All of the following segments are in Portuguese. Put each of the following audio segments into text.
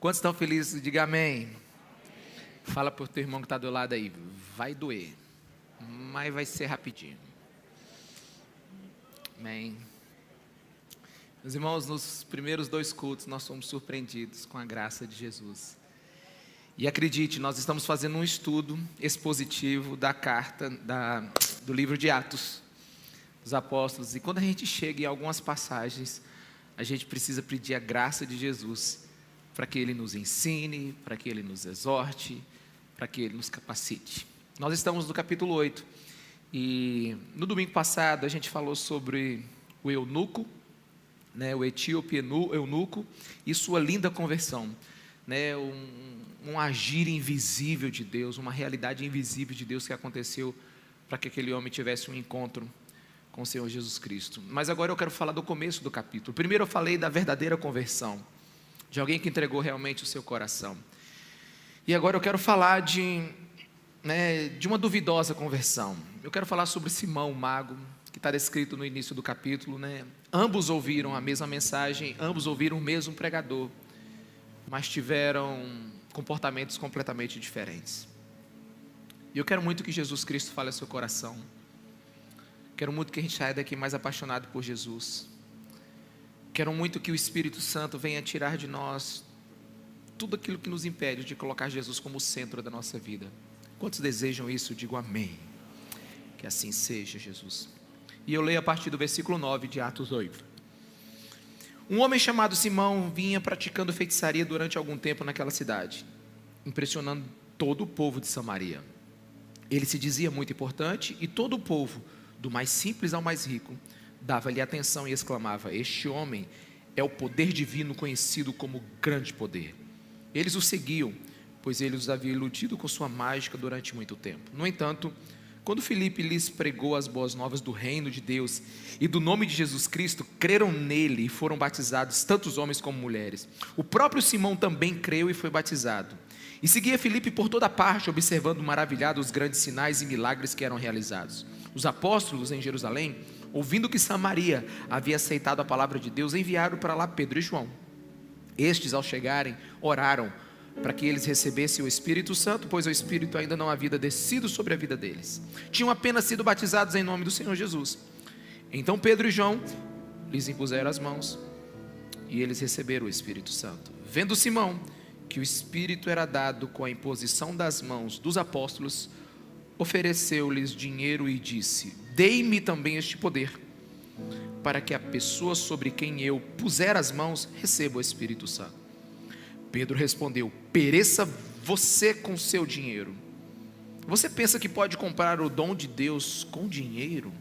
Quantos estão felizes? Diga amém. Fala para o teu irmão que está do lado aí. Vai doer, mas vai ser rapidinho. Amém. Meus irmãos, nos primeiros 2 cultos nós fomos surpreendidos com a graça de Jesus. E acredite, nós estamos fazendo um estudo expositivo da carta, do livro de Atos dos Apóstolos. E quando a gente chega em algumas passagens, a gente precisa pedir a graça de Jesus para que Ele nos ensine, para que Ele nos exorte, para que Ele nos capacite. Nós estamos no capítulo 8 e no domingo passado a gente falou sobre o eunuco, o etíope eunuco e sua linda conversão, um agir invisível de Deus, uma realidade invisível de Deus que aconteceu para que aquele homem tivesse um encontro com o Senhor Jesus Cristo. Mas agora eu quero falar do começo do capítulo. Primeiro eu falei da verdadeira conversão, de alguém que entregou realmente o seu coração. E agora eu quero falar de uma duvidosa conversão. Eu quero falar sobre Simão, o mago, que está descrito no início do capítulo. Ambos ouviram a mesma mensagem, ambos ouviram o mesmo pregador, mas tiveram comportamentos completamente diferentes. E eu quero muito que Jesus Cristo fale ao seu coração. Quero muito que a gente saia daqui mais apaixonado por Jesus. Quero muito que o Espírito Santo venha tirar de nós tudo aquilo que nos impede de colocar Jesus como o centro da nossa vida. Quantos desejam isso? Digo amém. Que assim seja, Jesus. E eu leio a partir do versículo 9 de Atos 8. Um homem chamado Simão vinha praticando feitiçaria durante algum tempo naquela cidade, impressionando todo o povo de Samaria. Ele se dizia muito importante e todo o povo, do mais simples ao mais rico, dava-lhe atenção e exclamava: este homem é o poder divino conhecido como grande poder. Eles o seguiam, pois ele os havia iludido com sua mágica durante muito tempo. No entanto, quando Filipe lhes pregou as boas novas do reino de Deus e do nome de Jesus Cristo, creram nele e foram batizados tantos homens como mulheres. O próprio Simão também creu e foi batizado. E seguia Filipe por toda parte, observando maravilhado os grandes sinais e milagres que eram realizados. Os apóstolos em Jerusalém, ouvindo que Samaria havia aceitado a palavra de Deus, enviaram para lá Pedro e João. Estes, ao chegarem, oraram para que eles recebessem o Espírito Santo, pois o Espírito ainda não havia descido sobre a vida deles. Tinham apenas sido batizados em nome do Senhor Jesus. Então Pedro e João lhes impuseram as mãos e eles receberam o Espírito Santo. Vendo Simão que o Espírito era dado com a imposição das mãos dos apóstolos, ofereceu-lhes dinheiro e disse: dei-me também este poder, para que a pessoa sobre quem eu puser as mãos receba o Espírito Santo. Pedro respondeu: pereça você com seu dinheiro. Você pensa que pode comprar o dom de Deus com dinheiro?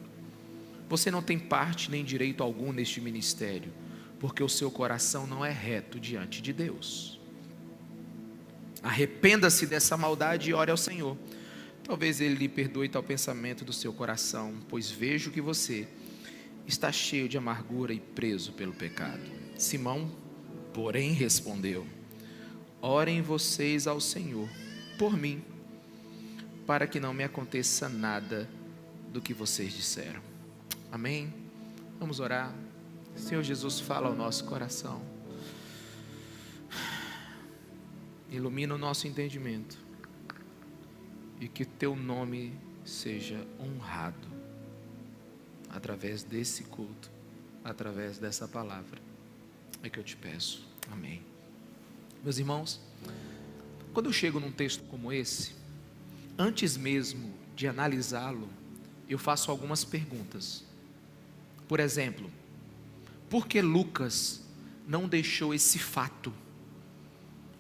Você não tem parte nem direito algum neste ministério, porque o seu coração não é reto diante de Deus. Arrependa-se dessa maldade e ore ao Senhor. Talvez Ele lhe perdoe tal pensamento do seu coração, pois vejo que você está cheio de amargura e preso pelo pecado. Simão, porém, respondeu: orem vocês ao Senhor por mim, para que não me aconteça nada do que vocês disseram. Amém? Vamos orar. Senhor Jesus, fala ao nosso coração. Ilumina o nosso entendimento e que teu nome seja honrado através desse culto, através dessa palavra. É que eu te peço. Amém. Meus irmãos, quando eu chego num texto como esse, antes mesmo de analisá-lo, eu faço algumas perguntas. Por exemplo, por que Lucas não deixou esse fato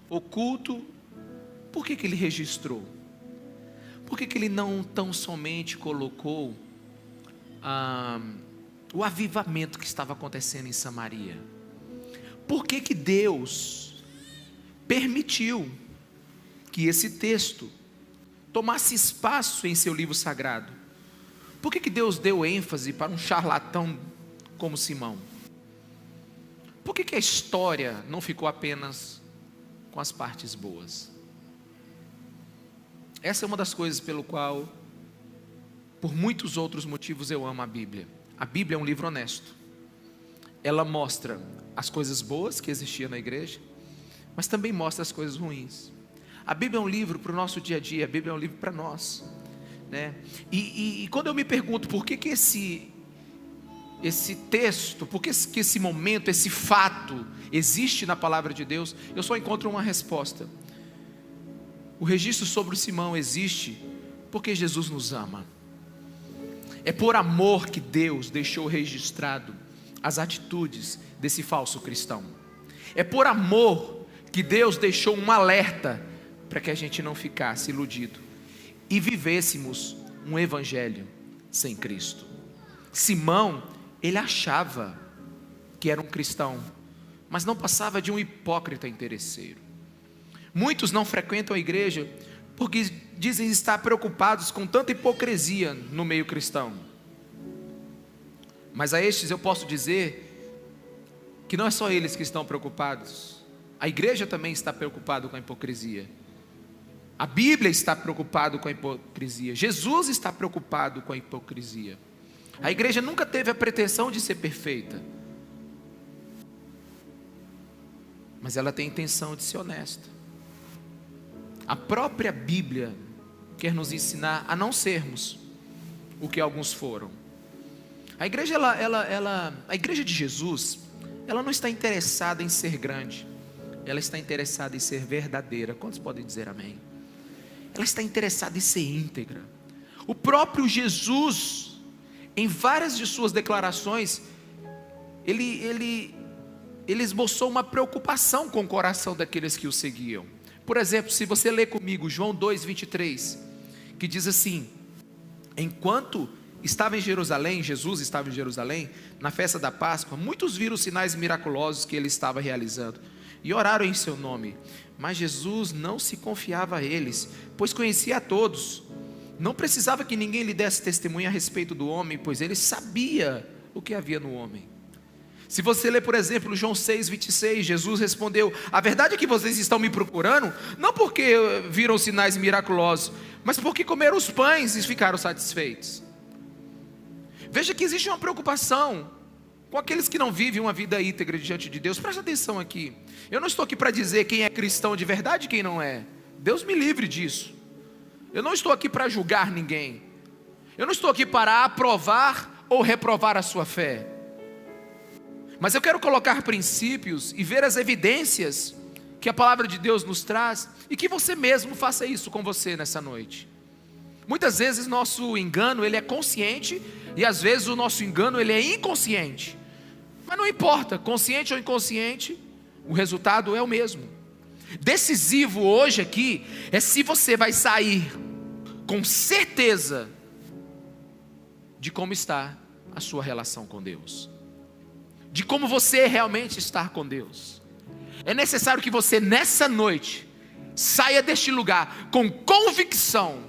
oculto? Por que ele registrou? Por que ele não tão somente colocou o avivamento que estava acontecendo em Samaria? Por que Deus permitiu que esse texto tomasse espaço em seu livro sagrado? Por que Deus deu ênfase para um charlatão como Simão? Por que a história não ficou apenas com as partes boas? Essa é uma das coisas pelo qual, por muitos outros motivos, eu amo a Bíblia. A Bíblia é um livro honesto. Ela mostra as coisas boas que existiam na igreja, mas também mostra as coisas ruins. A Bíblia é um livro para o nosso dia a dia, a Bíblia é um livro para nós, né? E quando eu me pergunto por que esse texto, por que esse momento, esse fato existe na palavra de Deus, eu só encontro uma resposta. O registro sobre Simão existe porque Jesus nos ama. É por amor que Deus deixou registrado as atitudes desse falso cristão. É por amor que Deus deixou um alerta para que a gente não ficasse iludido e vivêssemos um evangelho sem Cristo. Simão, ele achava que era um cristão, mas não passava de um hipócrita interesseiro. Muitos não frequentam a igreja porque dizem estar preocupados com tanta hipocrisia no meio cristão. Mas a estes eu posso dizer que não é só eles que estão preocupados. A igreja também está preocupada com a hipocrisia. A Bíblia está preocupada com a hipocrisia. Jesus está preocupado com a hipocrisia. A igreja nunca teve a pretensão de ser perfeita, mas ela tem a intenção de ser honesta. A própria Bíblia quer nos ensinar a não sermos o que alguns foram. A igreja, a igreja de Jesus, ela não está interessada em ser grande, ela está interessada em ser verdadeira. Quantos podem dizer amém? Ela está interessada em ser íntegra. O próprio Jesus, em várias de suas declarações, ele esboçou uma preocupação com o coração daqueles que o seguiam. Por exemplo, se você ler comigo João 2:23, que diz assim: enquanto estava em Jerusalém, Jesus estava em Jerusalém, na festa da Páscoa, muitos viram os sinais miraculosos que ele estava realizando e oraram em seu nome. Mas Jesus não se confiava a eles, pois conhecia a todos. Não precisava que ninguém lhe desse testemunho a respeito do homem, pois ele sabia o que havia no homem. Se você ler, por exemplo, João 6:26, Jesus respondeu: a verdade é que vocês estão me procurando, não porque viram sinais miraculosos, mas porque comeram os pães e ficaram satisfeitos. Veja que existe uma preocupação com aqueles que não vivem uma vida íntegra diante de Deus. Presta atenção aqui. Eu não estou aqui para dizer quem é cristão de verdade e quem não é. Deus me livre disso. Eu não estou aqui para julgar ninguém. Eu não estou aqui para aprovar ou reprovar a sua fé. Mas eu quero colocar princípios e ver as evidências que a palavra de Deus nos traz, e que você mesmo faça isso com você nessa noite. Muitas vezes nosso engano ele é consciente, e às vezes o nosso engano ele é inconsciente. Mas não importa, consciente ou inconsciente, o resultado é o mesmo. Decisivo hoje aqui é se você vai sair com certeza de como está a sua relação com Deus, de como você realmente está com Deus. É necessário que você nessa noite saia deste lugar com convicção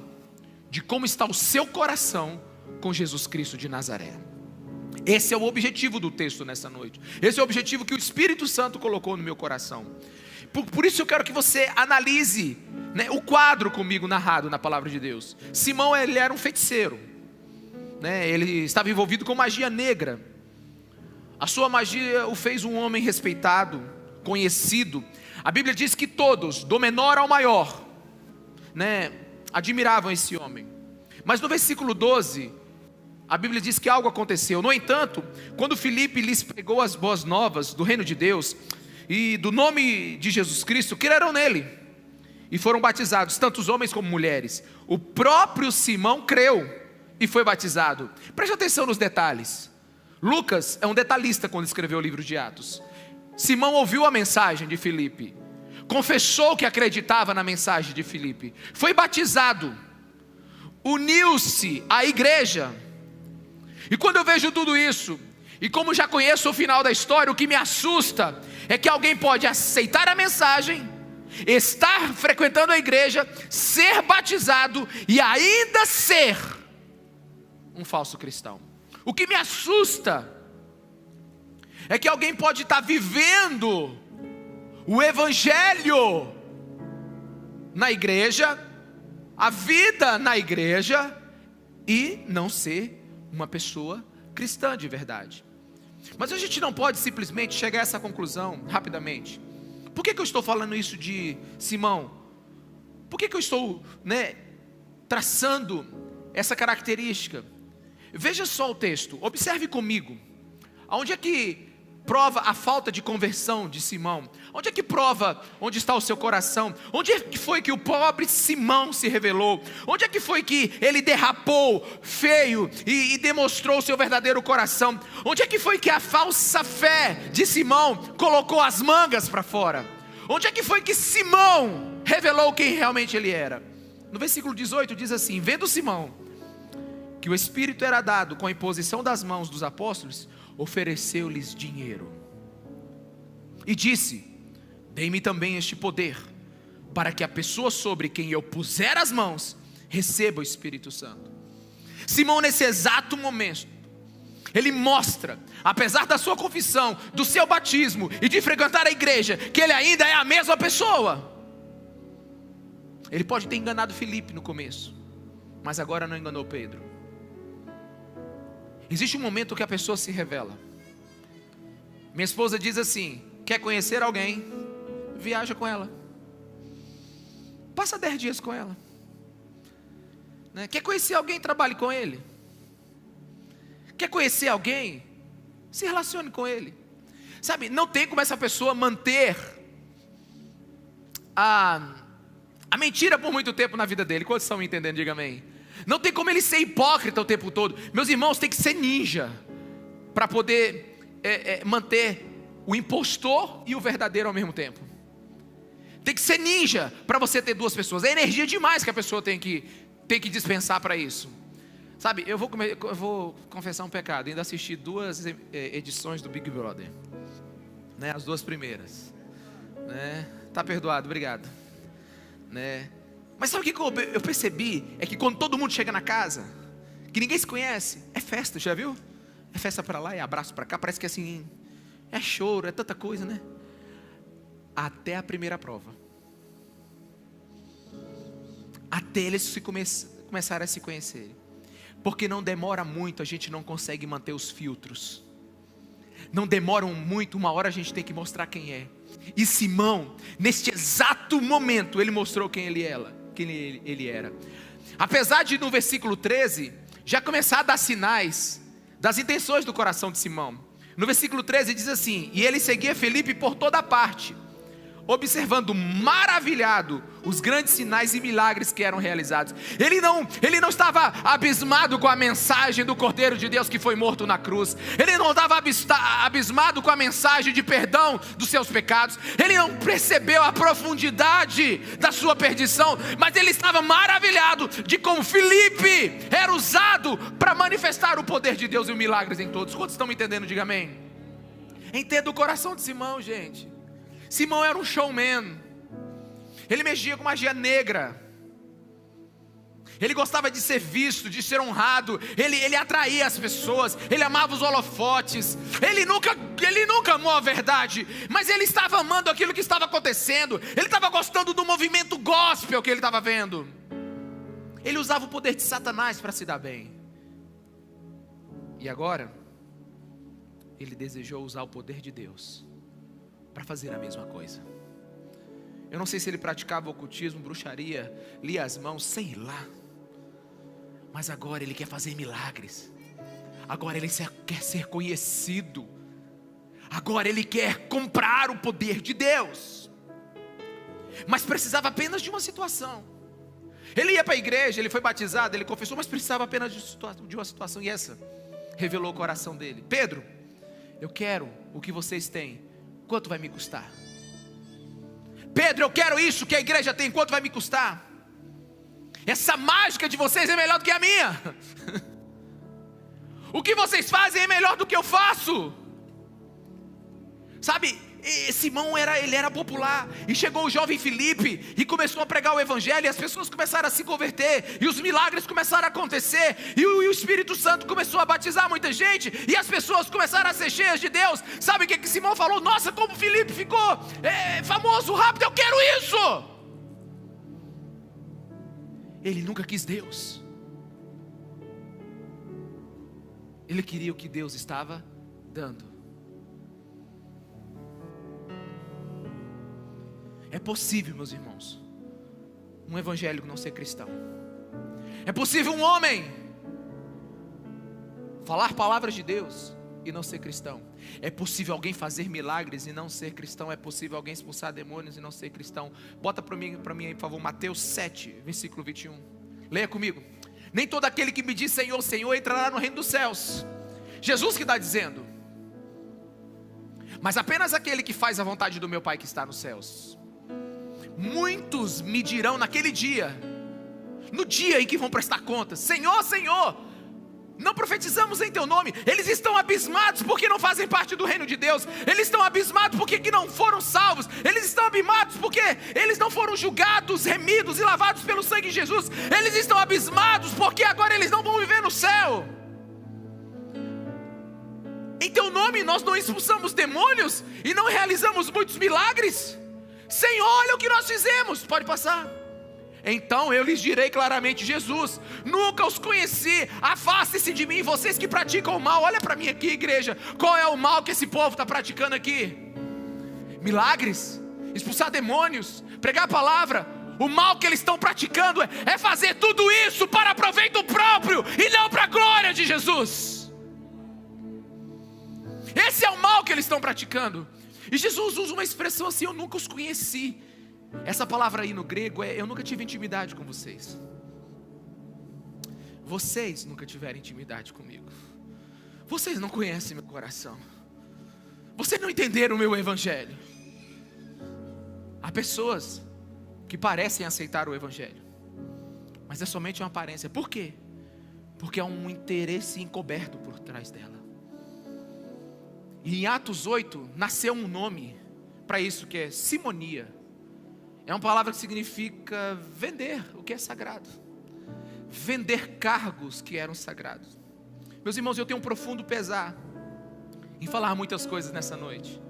de como está o seu coração com Jesus Cristo de Nazaré. Esse é o objetivo do texto nessa noite. Esse é o objetivo que o Espírito Santo colocou no meu coração. Por isso eu quero que você analise, né, o quadro comigo narrado na palavra de Deus. Simão, ele era um feiticeiro, né, ele estava envolvido com magia negra. A sua magia o fez um homem respeitado, conhecido. A Bíblia diz que todos, do menor ao maior, né, admiravam esse homem. Mas no versículo 12, a Bíblia diz que algo aconteceu. No entanto, quando Filipe lhes pregou as boas novas do reino de Deus e do nome de Jesus Cristo, creram nele e foram batizados, tanto os homens como mulheres. O próprio Simão creu e foi batizado. Preste atenção nos detalhes. Lucas é um detalhista quando escreveu o livro de Atos. Simão ouviu a mensagem de Filipe, confessou que acreditava na mensagem de Filipe, foi batizado, uniu-se à igreja. E quando eu vejo tudo isso, e como já conheço o final da história, o que me assusta é que alguém pode aceitar a mensagem, estar frequentando a igreja, ser batizado e ainda ser um falso cristão. O que me assusta é que alguém pode estar vivendo o evangelho na igreja, a vida na igreja, e não ser uma pessoa cristã de verdade. Mas a gente não pode simplesmente chegar a essa conclusão rapidamente, Por que eu estou falando isso de Simão? Por que eu estou, traçando essa característica? Veja só o texto, observe comigo. Aonde é que prova a falta de conversão de Simão? Onde é que prova onde está o seu coração? Onde é que foi que o pobre Simão se revelou? Onde é que foi que ele derrapou feio e demonstrou o seu verdadeiro coração? Onde é que foi que a falsa fé de Simão colocou as mangas para fora? Onde é que foi que Simão revelou quem realmente ele era? No versículo 18 diz assim: vendo Simão que o Espírito era dado com a imposição das mãos dos apóstolos, ofereceu-lhes dinheiro e disse: dei-me também este poder, para que a pessoa sobre quem eu puser as mãos receba o Espírito Santo. Simão, nesse exato momento, ele mostra, apesar da sua confissão, do seu batismo e de frequentar a igreja, que ele ainda é a mesma pessoa. Ele pode ter enganado Filipe no começo, mas agora não enganou Pedro. Existe um momento que a pessoa se revela. Minha esposa diz assim: quer conhecer alguém? Viaja com ela. Passa 10 dias com ela. Quer conhecer alguém? Trabalhe com ele. Quer conhecer alguém? Se relacione com ele. Sabe, não tem como essa pessoa manter a mentira por muito tempo na vida dele. Quantos estão me entendendo? Diga amém. Não tem como ele ser hipócrita o tempo todo. Meus irmãos, tem que ser ninja para poder manter o impostor e o verdadeiro ao mesmo tempo. Tem que ser ninja para você ter duas pessoas. É energia demais que a pessoa tem que dispensar para isso. Sabe, eu vou confessar um pecado. Ainda assisti 2 edições do Big Brother, as 2 primeiras, Tá perdoado, obrigado, Mas sabe o que eu percebi? É que quando todo mundo chega na casa, que ninguém se conhece, é festa, já viu? É festa para lá, é abraço para cá, parece que assim, é choro, é tanta coisa, Até a primeira prova. Até eles começarem a se conhecerem. Porque não demora muito, a gente não consegue manter os filtros. Não demoram muito, uma hora a gente tem que mostrar quem é. E Simão, neste exato momento, ele mostrou quem ele era. Apesar de no versículo 13, já começar a dar sinais das intenções do coração de Simão. No versículo 13 diz assim: e ele seguia Filipe por toda parte, observando maravilhado os grandes sinais e milagres que eram realizados. Ele não estava abismado com a mensagem do Cordeiro de Deus que foi morto na cruz. Ele não estava abismado com a mensagem de perdão dos seus pecados. Ele não percebeu a profundidade da sua perdição, mas ele estava maravilhado de como Filipe era usado para manifestar o poder de Deus e os milagres em todos. Quantos estão me entendendo? Diga amém. Entenda o coração de Simão, gente. Simão era um showman. Ele mexia com magia negra. Ele gostava de ser visto, de ser honrado. Ele atraía as pessoas. Ele amava os holofotes. Ele nunca amou a verdade, mas ele estava amando aquilo que estava acontecendo. Ele estava gostando do movimento gospel que ele estava vendo. Ele usava o poder de Satanás para se dar bem. E agora ele desejou usar o poder de Deus para fazer a mesma coisa. Eu não sei se ele praticava ocultismo, bruxaria, lia as mãos, sei lá. Mas agora ele quer fazer milagres. Agora ele quer ser conhecido. Agora ele quer comprar o poder de Deus. Mas precisava apenas de uma situação. Ele ia para a igreja, ele foi batizado, ele confessou, mas precisava apenas de uma situação. E essa revelou o coração dele. Pedro, eu quero o que vocês têm. Quanto vai me custar? Pedro, eu quero isso que a igreja tem. Quanto vai me custar? Essa mágica de vocês é melhor do que a minha. O que vocês fazem é melhor do que eu faço. Sabe, Simão era popular. E chegou o jovem Filipe e começou a pregar o evangelho. E as pessoas começaram a se converter. E os milagres começaram a acontecer. E o Espírito Santo começou a batizar muita gente. E as pessoas começaram a ser cheias de Deus. Sabe o que Simão falou? Nossa, como Filipe ficou famoso, rápido, eu quero isso. Ele nunca quis Deus. Ele queria o que Deus estava dando. É possível, meus irmãos, um evangélico não ser cristão. É possível um homem falar palavras de Deus e não ser cristão. É possível alguém fazer milagres e não ser cristão. É possível alguém expulsar demônios e não ser cristão. Bota para mim aí, por favor, Mateus 7, versículo 21. Leia comigo. Nem todo aquele que me diz Senhor, Senhor entrará no reino dos céus. Jesus que está dizendo. Mas apenas aquele que faz a vontade do meu Pai que está nos céus. Muitos me dirão naquele dia, no dia em que vão prestar contas: Senhor, Senhor, não profetizamos em teu nome. Eles estão abismados porque não fazem parte do reino de Deus. Eles estão abismados porque que não foram salvos. Eles estão abismados porque eles não foram julgados, remidos e lavados pelo sangue de Jesus. Eles estão abismados porque agora eles não vão viver no céu. Em teu nome nós não expulsamos demônios e não realizamos muitos milagres. Senhor, olha o que nós fizemos. Pode passar. Então eu lhes direi claramente: Jesus, nunca os conheci. Afaste-se de mim, vocês que praticam o mal. Olha para mim aqui, igreja. Qual é o mal que esse povo está praticando aqui? Milagres, expulsar demônios, pregar a palavra. O mal que eles estão praticando é fazer tudo isso para proveito próprio e não para a glória de Jesus. Esse é o mal que eles estão praticando. E Jesus usa uma expressão assim: eu nunca os conheci. Essa palavra aí no grego é: eu nunca tive intimidade com vocês. Vocês nunca tiveram intimidade comigo. Vocês não conhecem meu coração. Vocês não entenderam o meu evangelho. Há pessoas que parecem aceitar o evangelho, mas é somente uma aparência. Por quê? Porque há um interesse encoberto por trás dela. E em Atos 8 nasceu um nome para isso, que é simonia. É uma palavra que significa vender o que é sagrado, vender cargos que eram sagrados. Meus irmãos, eu tenho um profundo pesar em falar muitas coisas nessa noite.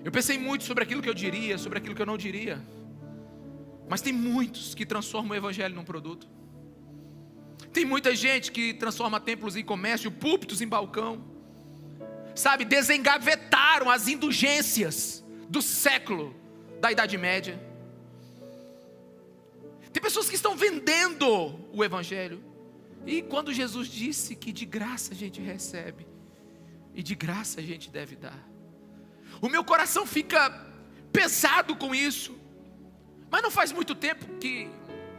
Eu pensei muito sobre aquilo que eu diria, sobre aquilo que eu não diria. Mas tem muitos que transformam o evangelho num produto. Tem muita gente que transforma templos em comércio, púlpitos em balcão. Sabe, desengavetaram as indulgências do século da Idade Média. Tem pessoas que estão vendendo o evangelho. E quando Jesus disse que de graça a gente recebe e de graça a gente deve dar, o meu coração fica pesado com isso. Mas não faz muito tempo que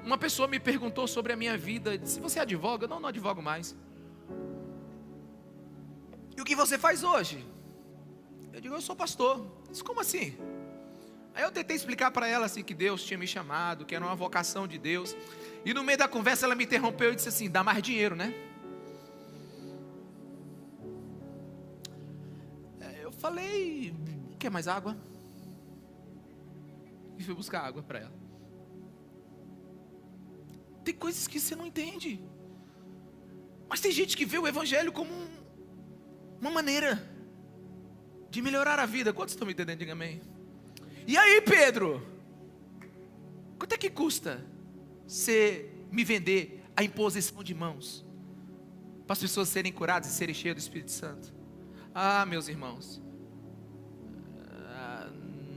uma pessoa me perguntou sobre a minha vida. Disse: você advoga? Não advogo mais. E o que você faz hoje? Eu digo: eu sou pastor. Disse: como assim? Aí eu tentei explicar para ela assim, que Deus tinha me chamado, que era uma vocação de Deus. E no meio da conversa ela me interrompeu e disse assim: dá mais dinheiro, né? Eu falei: quer mais água? E fui buscar água para ela. Tem coisas que você não entende. Mas tem gente que vê o evangelho como uma maneira de melhorar a vida. Quantos estão me entendendo? Diga amém. E aí, Pedro, quanto é que custa você me vender a imposição de mãos para as pessoas serem curadas e serem cheias do Espírito Santo? Ah, meus irmãos,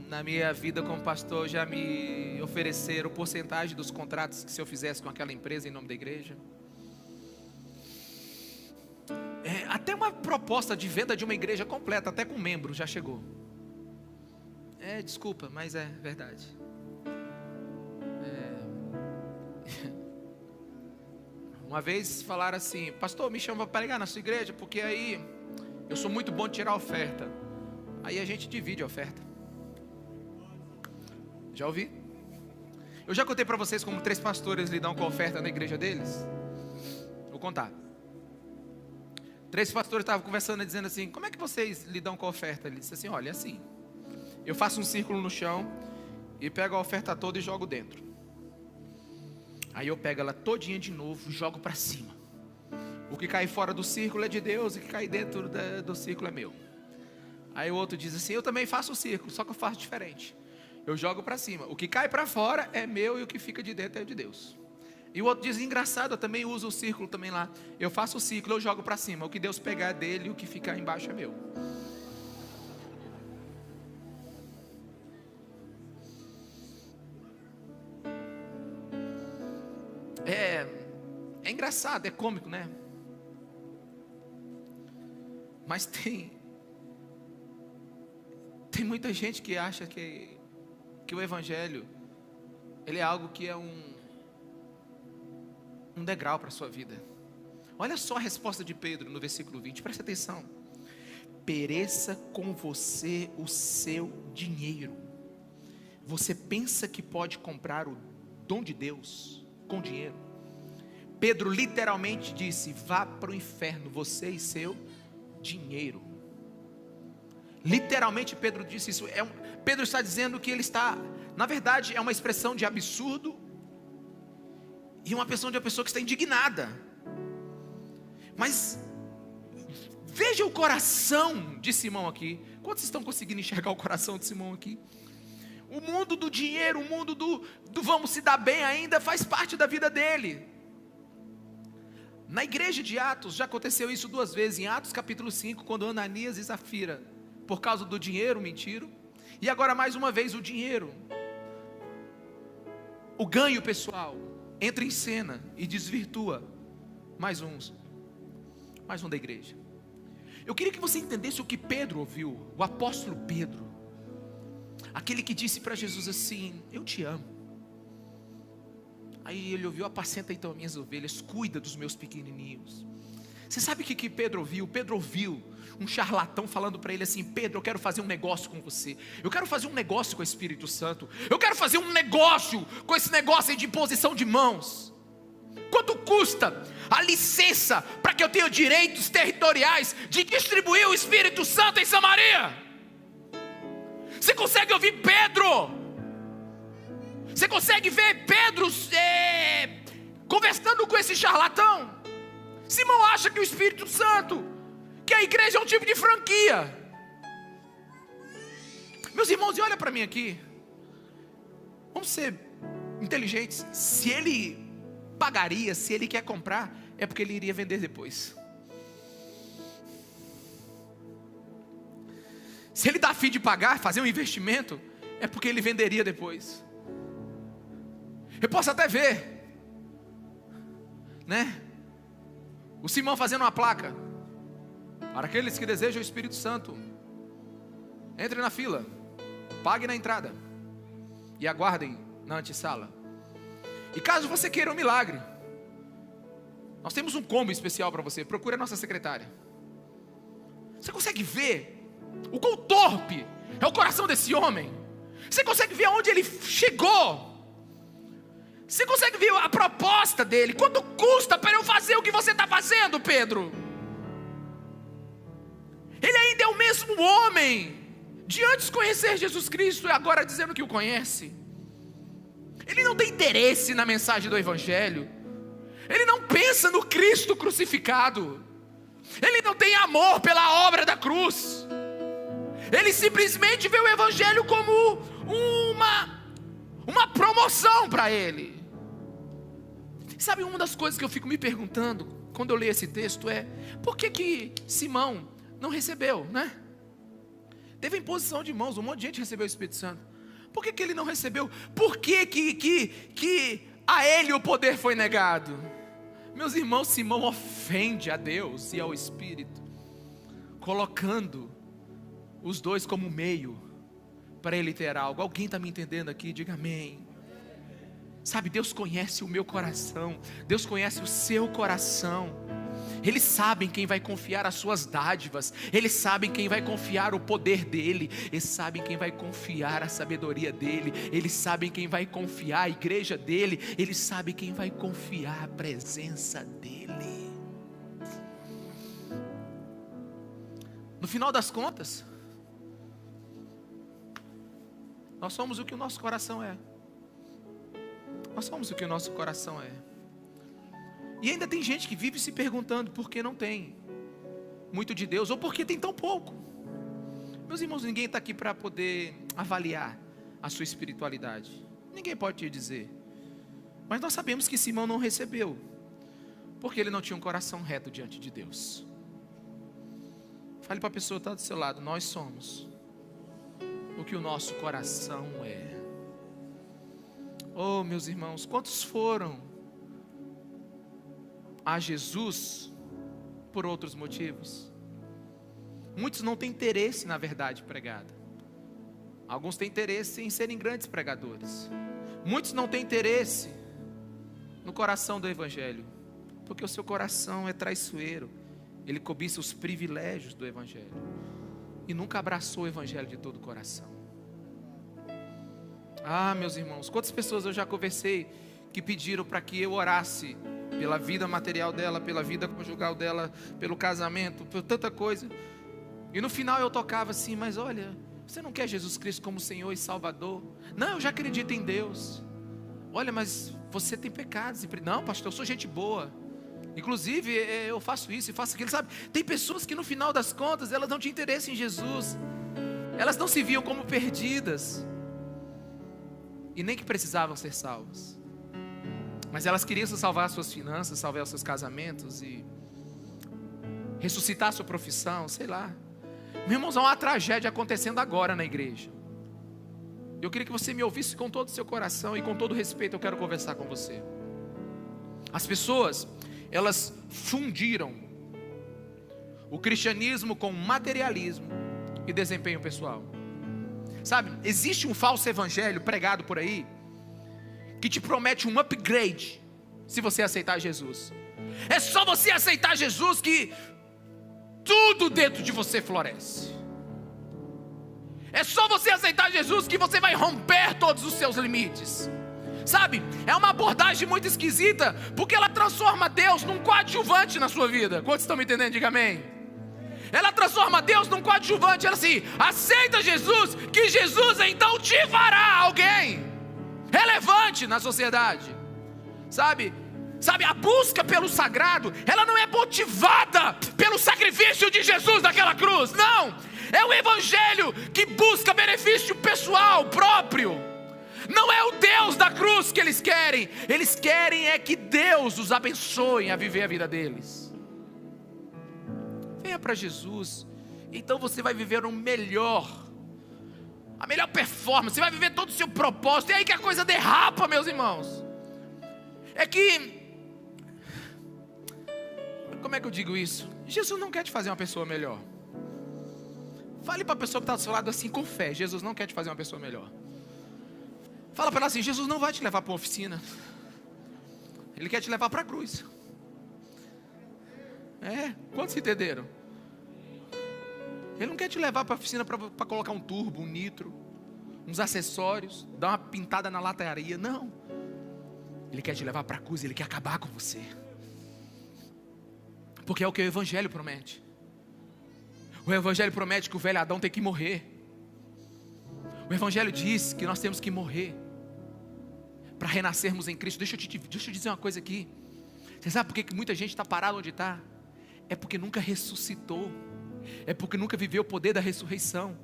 na minha vida como pastor já me ofereceram porcentagem dos contratos que se eu fizesse com aquela empresa em nome da igreja. Até uma proposta de venda de uma igreja completa, até com membro, já chegou. Desculpa, mas é verdade. Uma vez falaram assim: pastor, me chama para pregar na sua igreja, porque aí eu sou muito bom de tirar oferta. Aí a gente divide a oferta. Já ouvi? Eu já contei para vocês como 3 pastores lidam com a oferta na igreja deles? Vou contar. 3 pastores estavam conversando, dizendo assim: como é que vocês lidam com a oferta? Ele disse assim: olha, é assim, eu faço um círculo no chão e pego a oferta toda e jogo dentro. Aí eu pego ela todinha de novo e jogo para cima. O que cai fora do círculo é de Deus, e o que cai dentro do círculo é meu. Aí o outro diz assim: eu também faço o círculo, só que eu faço diferente. Eu jogo para cima, o que cai para fora é meu e o que fica de dentro é de Deus. E o outro diz: engraçado, eu também uso o círculo também lá. Eu faço o círculo, eu jogo para cima. O que Deus pegar é dele e o que ficar embaixo é meu. engraçado, é cômico, né? Mas tem muita gente que acha que o Evangelho, ele é algo que é um degrau para a sua vida. Olha só a resposta de Pedro no versículo 20, presta atenção. Pereça com você o seu dinheiro. Você pensa que pode comprar o dom de Deus com dinheiro? Pedro literalmente disse: vá para o inferno, você e seu dinheiro. Literalmente Pedro disse isso. Pedro está dizendo que ele está, na verdade, é uma expressão de absurdo e uma pessoa que está indignada. Mas veja o coração de Simão aqui. Quantos estão conseguindo enxergar o coração de Simão aqui? O mundo do dinheiro, o mundo do vamos se dar bem ainda faz parte da vida dele. Na igreja de Atos já aconteceu isso 2 vezes. Em Atos capítulo 5, quando Ananias e Safira, por causa do dinheiro, mentiram. E agora mais uma vez o dinheiro, o ganho pessoal, entra em cena e desvirtua mais um da igreja. Eu queria que você entendesse o que Pedro ouviu, o apóstolo Pedro, aquele que disse para Jesus assim: eu te amo. Aí ele ouviu: apacenta então minhas ovelhas, cuida dos meus pequenininhos. Você sabe o que Pedro ouviu? Pedro ouviu um charlatão falando para ele assim: Pedro, eu quero fazer um negócio com você. Eu quero fazer um negócio com o Espírito Santo. Eu quero fazer um negócio com esse negócio aí de imposição de mãos. Quanto custa a licença para que eu tenha direitos territoriais de distribuir o Espírito Santo em Samaria? Você consegue ouvir Pedro? Você consegue ver Pedro conversando com esse charlatão? Simão acha que o Espírito Santo, que a igreja é um tipo de franquia. Meus irmãos, e olha para mim aqui. Vamos ser inteligentes. Se ele pagaria, se ele quer comprar, é porque ele iria vender depois. Se ele dá a fim de pagar, fazer um investimento, é porque ele venderia depois. Eu posso até ver, né? O Simão fazendo uma placa: para aqueles que desejam o Espírito Santo, entre na fila, pague na entrada e aguardem na antessala. E caso você queira um milagre, nós temos um combo especial para você. Procure a nossa secretária. Você consegue ver o quão torpe é o coração desse homem? Você consegue ver aonde ele chegou? Você consegue ver a proposta dele? Quanto custa para eu fazer o que você está fazendo, Pedro? Ele ainda é o mesmo homem de antes conhecer Jesus Cristo e agora dizendo que o conhece. Ele não tem interesse na mensagem do Evangelho. Ele não pensa no Cristo crucificado. Ele não tem amor pela obra da cruz. Ele simplesmente vê o Evangelho como uma promoção para ele. Sabe, uma das coisas que eu fico me perguntando quando eu leio esse texto é: por que Simão não recebeu, né? Teve imposição de mãos, um monte de gente recebeu o Espírito Santo. Por que ele não recebeu? Por que a ele o poder foi negado? Meus irmãos, Simão ofende a Deus e ao Espírito, colocando os dois como meio para ele ter algo. Alguém está me entendendo aqui? Diga amém. Sabe, Deus conhece o meu coração, Deus conhece o seu coração. Eles sabem quem vai confiar as suas dádivas, eles sabem quem vai confiar o poder dele, eles sabem quem vai confiar a sabedoria dele, eles sabem quem vai confiar a igreja dele, eles sabem quem vai confiar a presença dele. No final das contas, nós somos o que o nosso coração é. Nós somos o que o nosso coração é. E ainda tem gente que vive se perguntando por que não tem muito de Deus, ou por que tem tão pouco. Meus irmãos, ninguém está aqui para poder avaliar a sua espiritualidade. Ninguém pode te dizer. Mas nós sabemos que Simão não recebeu, porque ele não tinha um coração reto diante de Deus. Fale para a pessoa que está do seu lado: nós somos o que o nosso coração é. Oh, meus irmãos, quantos foram a Jesus por outros motivos. Muitos não têm interesse na verdade pregada. Alguns têm interesse em serem grandes pregadores. Muitos não têm interesse no coração do Evangelho, porque o seu coração é traiçoeiro. Ele cobiça os privilégios do Evangelho e nunca abraçou o Evangelho de todo o coração. Ah, meus irmãos, quantas pessoas eu já conversei que pediram para que eu orasse pela vida material dela, pela vida conjugal dela, pelo casamento, por tanta coisa. E no final eu tocava assim: mas olha, você não quer Jesus Cristo como Senhor e Salvador? Não, eu já acredito em Deus. Olha, mas você tem pecados. Não, pastor, eu sou gente boa. Inclusive, eu faço isso e faço aquilo, sabe? Tem pessoas que no final das contas, elas não tinham interesse em Jesus. Elas não se viam como perdidas. E nem que precisavam ser salvas. Mas elas queriam salvar suas finanças, salvar os seus casamentos e ressuscitar a sua profissão, sei lá. Meus irmãos, há uma tragédia acontecendo agora na igreja. Eu queria que você me ouvisse com todo o seu coração e com todo respeito eu quero conversar com você. As pessoas, elas fundiram o cristianismo com materialismo e desempenho pessoal. Sabe, existe um falso evangelho pregado por aí que te promete um upgrade se você aceitar Jesus. É só você aceitar Jesus que tudo dentro de você floresce. É só você aceitar Jesus que você vai romper todos os seus limites. Sabe, é uma abordagem muito esquisita, porque ela transforma Deus num coadjuvante na sua vida. Quantos estão me entendendo? Diga amém. Ela transforma Deus num coadjuvante. Ela assim: aceita Jesus, que Jesus então te fará alguém relevante na sociedade. Sabe, a busca pelo sagrado, ela não é motivada pelo sacrifício de Jesus naquela cruz. Não, é o evangelho que busca benefício pessoal próprio. Não é o Deus da cruz que eles querem. Eles querem é que Deus os abençoe a viver a vida deles. Venha para Jesus, então você vai viver o melhor, a melhor performance. Você vai viver todo o seu propósito. É aí que a coisa derrapa, meus irmãos. É que, como é que eu digo isso? Jesus não quer te fazer uma pessoa melhor. Fale para a pessoa que está do seu lado assim, com fé: Jesus não quer te fazer uma pessoa melhor. Fala para ela assim: Jesus não vai te levar para uma oficina, Ele quer te levar para a cruz. Quantos entenderam? Ele não quer te levar para a oficina para colocar um turbo, um nitro, uns acessórios, dar uma pintada na lataria. Não. Ele quer te levar para a cruz. Ele quer acabar com você. Porque é o que o Evangelho promete. O Evangelho promete que o velho Adão tem que morrer. O Evangelho diz que nós temos que morrer para renascermos em Cristo. Deixa eu dizer uma coisa aqui. Você sabe por que muita gente está parada onde está? É porque nunca ressuscitou. É porque nunca viveu o poder da ressurreição.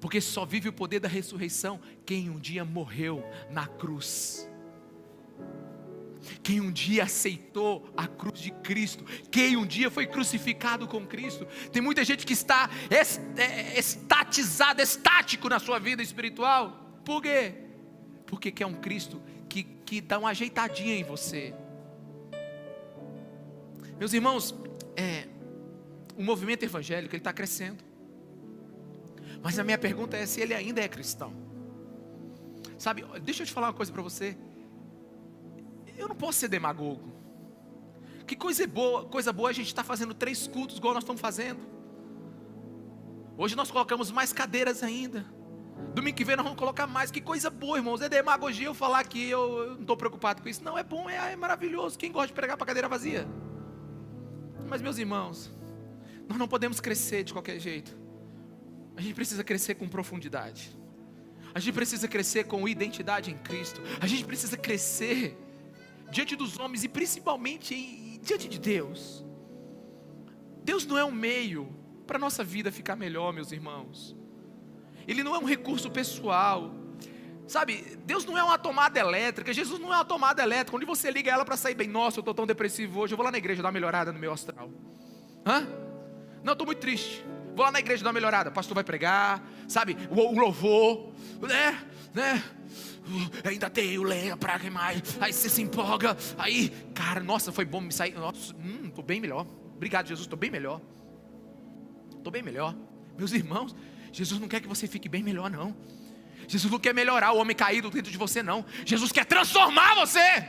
Porque só vive o poder da ressurreição quem um dia morreu na cruz. Quem um dia aceitou a cruz de Cristo. Quem um dia foi crucificado com Cristo. Tem muita gente que está estatizado, estático na sua vida espiritual. Por quê? Porque quer um Cristo que dá uma ajeitadinha em você. Meus irmãos, o movimento evangélico ele está crescendo. Mas a minha pergunta é se ele ainda é cristão. Sabe, deixa eu te falar uma coisa para você. Eu não posso ser demagogo. Que coisa boa a gente está fazendo 3 cultos igual nós estamos fazendo. Hoje nós colocamos mais cadeiras ainda. Domingo que vem nós vamos colocar mais. Que coisa boa, irmãos. É demagogia eu falar que eu não estou preocupado com isso. Não, é bom, é maravilhoso. Quem gosta de pregar para cadeira vazia? Mas meus irmãos, nós não podemos crescer de qualquer jeito. A gente precisa crescer com profundidade. A gente precisa crescer com identidade em Cristo. A gente precisa crescer diante dos homens e principalmente diante de Deus. Deus não é um meio para a nossa vida ficar melhor, meus irmãos. Ele não é um recurso pessoal. Sabe, Deus não é uma tomada elétrica. Jesus não é uma tomada elétrica onde você liga ela para sair bem. Nossa, eu estou tão depressivo hoje, eu vou lá na igreja dar uma melhorada no meu astral. Não, eu estou muito triste. Vou lá na igreja dar uma melhorada. O pastor vai pregar, sabe, o louvor, né? Ainda tenho lenha pra queimar. Aí você se empolga. Aí, cara, nossa, foi bom me sair. Nossa, tô bem melhor. Obrigado, Jesus, tô bem melhor. Tô bem melhor. Meus irmãos, Jesus não quer que você fique bem melhor, não. Jesus não quer melhorar o homem caído dentro de você, não. Jesus quer transformar você.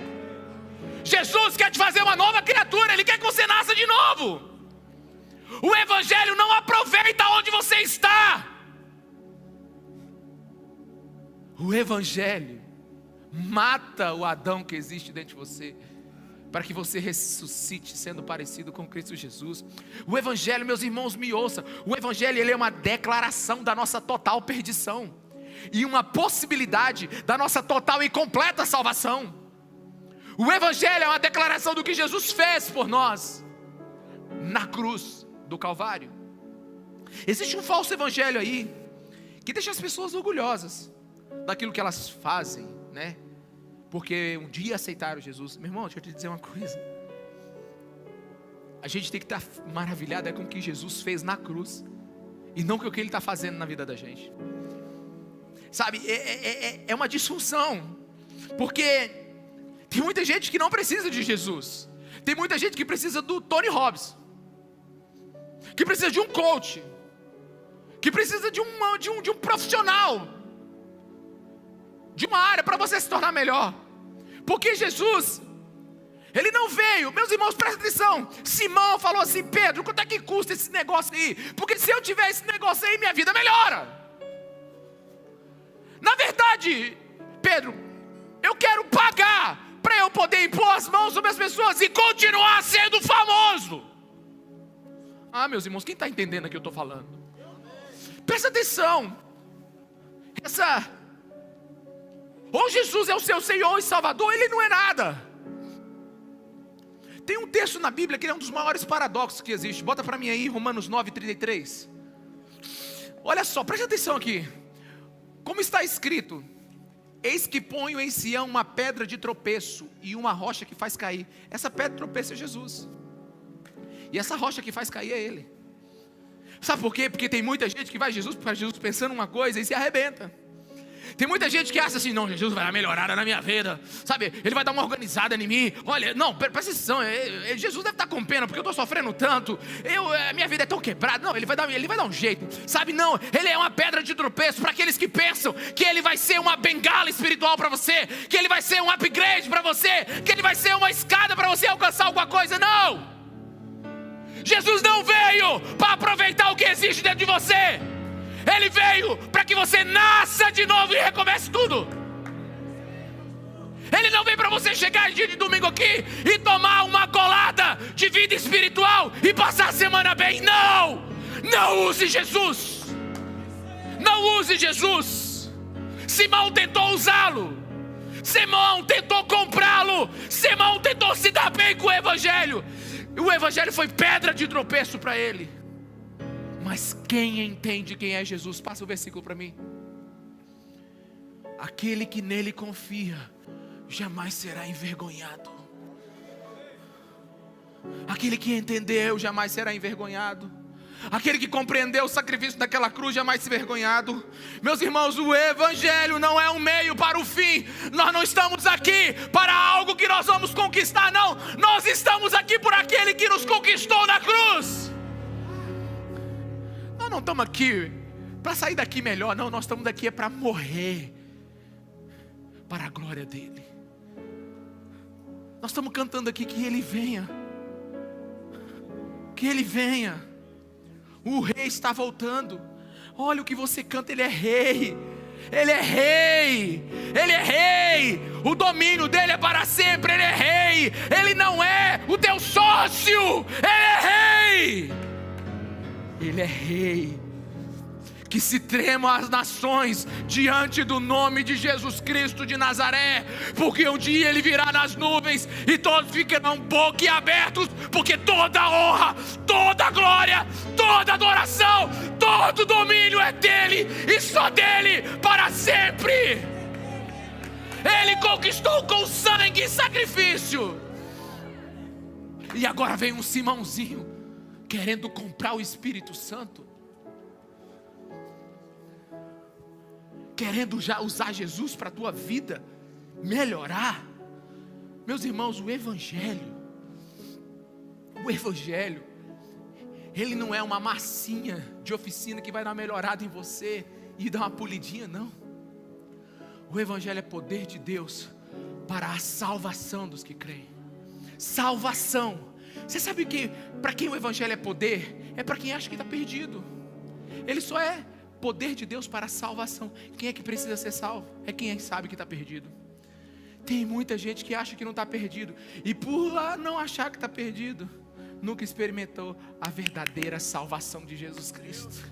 Jesus quer te fazer uma nova criatura. Ele quer que você nasça de novo. O Evangelho não aproveita onde você está. O Evangelho mata o Adão que existe dentro de você, para que você ressuscite sendo parecido com Cristo Jesus. O Evangelho, meus irmãos, me ouçam. O Evangelho, ele é uma declaração da nossa total perdição e uma possibilidade da nossa total e completa salvação. O Evangelho é uma declaração do que Jesus fez por nós na cruz do Calvário. Existe um falso evangelho aí que deixa as pessoas orgulhosas daquilo que elas fazem, né? Porque um dia aceitaram Jesus. Meu irmão, deixa eu te dizer uma coisa. A gente tem que estar maravilhado com o que Jesus fez na cruz e não com o que Ele está fazendo na vida da gente. Sabe, é uma disfunção, porque tem muita gente que não precisa de Jesus. Tem muita gente que precisa do Tony Robbins, que precisa de um coach, que precisa de um profissional, de uma área para você se tornar melhor. Porque Jesus, Ele não veio. Meus irmãos, prestem atenção. Simão falou assim: Pedro, quanto é que custa esse negócio aí? Porque se eu tiver esse negócio aí, minha vida melhora. Na verdade, Pedro, eu quero pagar para eu poder impor as mãos sobre as pessoas e continuar sendo famoso. Ah, meus irmãos, quem está entendendo aqui o que eu estou falando? Presta atenção. Ou Jesus é o seu Senhor e Salvador, Ele não é nada. Tem um texto na Bíblia que é um dos maiores paradoxos que existe. Bota para mim aí, Romanos 9:33. Olha só, presta atenção aqui. Como está escrito: eis que ponho em Sião uma pedra de tropeço e uma rocha que faz cair. Essa pedra de tropeço é Jesus, e essa rocha que faz cair é Ele. Sabe por quê? Porque tem muita gente que vai para Jesus pensando uma coisa e se arrebenta. Tem muita gente que acha assim: não, Jesus vai dar uma melhorada na minha vida, sabe? Ele vai dar uma organizada em mim. Olha, não, presta atenção, Jesus deve estar com pena porque eu estou sofrendo tanto, minha vida é tão quebrada. Não, ele vai dar um jeito, sabe? Não, Ele é uma pedra de tropeço para aqueles que pensam que Ele vai ser uma bengala espiritual para você, que Ele vai ser um upgrade para você, que Ele vai ser uma escada para você alcançar alguma coisa. Não! Jesus não veio para aproveitar o que existe dentro de você. Ele veio para que você nasça de novo e recomece tudo. Ele não veio para você chegar dia de domingo aqui e tomar uma colada de vida espiritual e passar a semana bem. Não! Não use Jesus. Não use Jesus. Simão tentou usá-lo. Simão tentou comprá-lo. Simão tentou se dar bem com o Evangelho. O Evangelho foi pedra de tropeço para ele. Mas quem entende quem é Jesus? Passa o versículo para mim. Aquele que nele confia jamais será envergonhado. Aquele que entendeu jamais será envergonhado. Aquele que compreendeu o sacrifício daquela cruz jamais será envergonhado. Meus irmãos, o Evangelho não é um meio para o fim. Nós não estamos aqui para algo que nós vamos conquistar, não. Nós estamos aqui por aquele que nos conquistou na cruz. Nós não estamos aqui para sair daqui melhor, não. Nós estamos aqui para morrer para a glória dele. Nós estamos cantando aqui que Ele venha. Que Ele venha. O rei está voltando. Olha o que você canta, Ele é rei. Ele é rei. Ele é rei. O domínio dele é para sempre. Ele é rei. Ele não é o teu sócio. Ele é rei. Ele é rei. Que se tremam as nações diante do nome de Jesus Cristo de Nazaré, porque um dia Ele virá nas nuvens e todos ficarão boquiabertos, porque toda honra, toda glória, toda adoração, todo domínio é dele e só dele para sempre. Ele conquistou com sangue e sacrifício. E agora vem um Simãozinho querendo comprar o Espírito Santo, querendo já usar Jesus para a tua vida melhorar. Meus irmãos, o Evangelho, ele não é uma massinha de oficina que vai dar uma melhorada em você e dar uma polidinha, não. O Evangelho é poder de Deus para a salvação dos que creem. Salvação. Você sabe que para quem o Evangelho é poder? É para quem acha que está perdido. Ele só é poder de Deus para a salvação. Quem é que precisa ser salvo? É quem sabe que está perdido. Tem muita gente que acha que não está perdido, e por lá não achar que está perdido, nunca experimentou a verdadeira salvação de Jesus Cristo.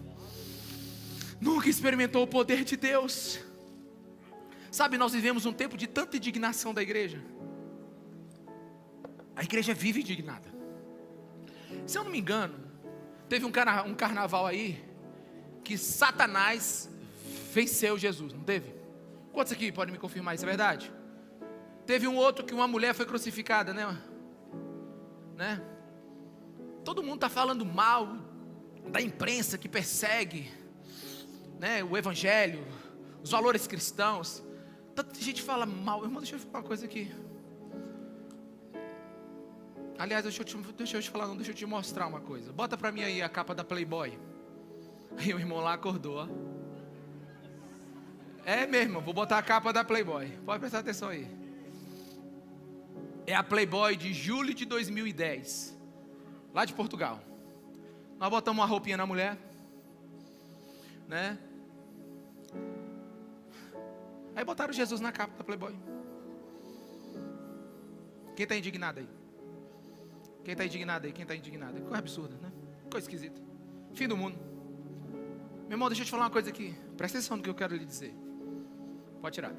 Nunca experimentou o poder de Deus. Sabe, nós vivemos um tempo de tanta indignação da igreja. A igreja vive indignada. Se eu não me engano, teve um carnaval aí que Satanás venceu Jesus, não teve? Quantos aqui podem me confirmar isso? É verdade? Teve um outro que uma mulher foi crucificada, né? Todo mundo está falando mal da imprensa que persegue, né, o Evangelho, os valores cristãos. Tanta gente fala mal. Irmão, deixa eu falar uma coisa aqui. Aliás, deixa eu te mostrar uma coisa. Bota para mim aí a capa da Playboy. Aí o irmão lá acordou, ó. É mesmo, vou botar a capa da Playboy. Pode prestar atenção aí. É a Playboy de julho de 2010, lá de Portugal. Nós botamos uma roupinha na mulher, né? Aí botaram Jesus na capa da Playboy. Quem está indignado aí? Quem está indignado aí? Quem está indignado? Que coisa absurda, né? Coisa esquisita. Fim do mundo. Meu irmão, deixa eu te falar uma coisa aqui. Presta atenção no que eu quero lhe dizer. Pode tirar.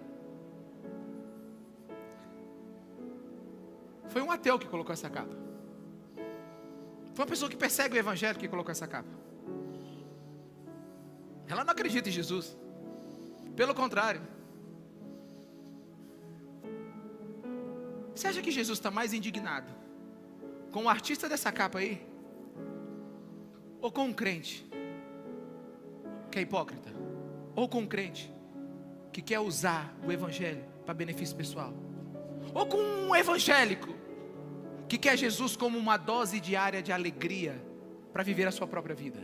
Foi um ateu que colocou essa capa. Foi uma pessoa que persegue o Evangelho que colocou essa capa. Ela não acredita em Jesus. Pelo contrário. Você acha que Jesus está mais indignado com o artista dessa capa aí? Ou com um crente que é hipócrita? Ou com um crente que quer usar o Evangelho para benefício pessoal? Ou com um evangélico que quer Jesus como uma dose diária de alegria para viver a sua própria vida?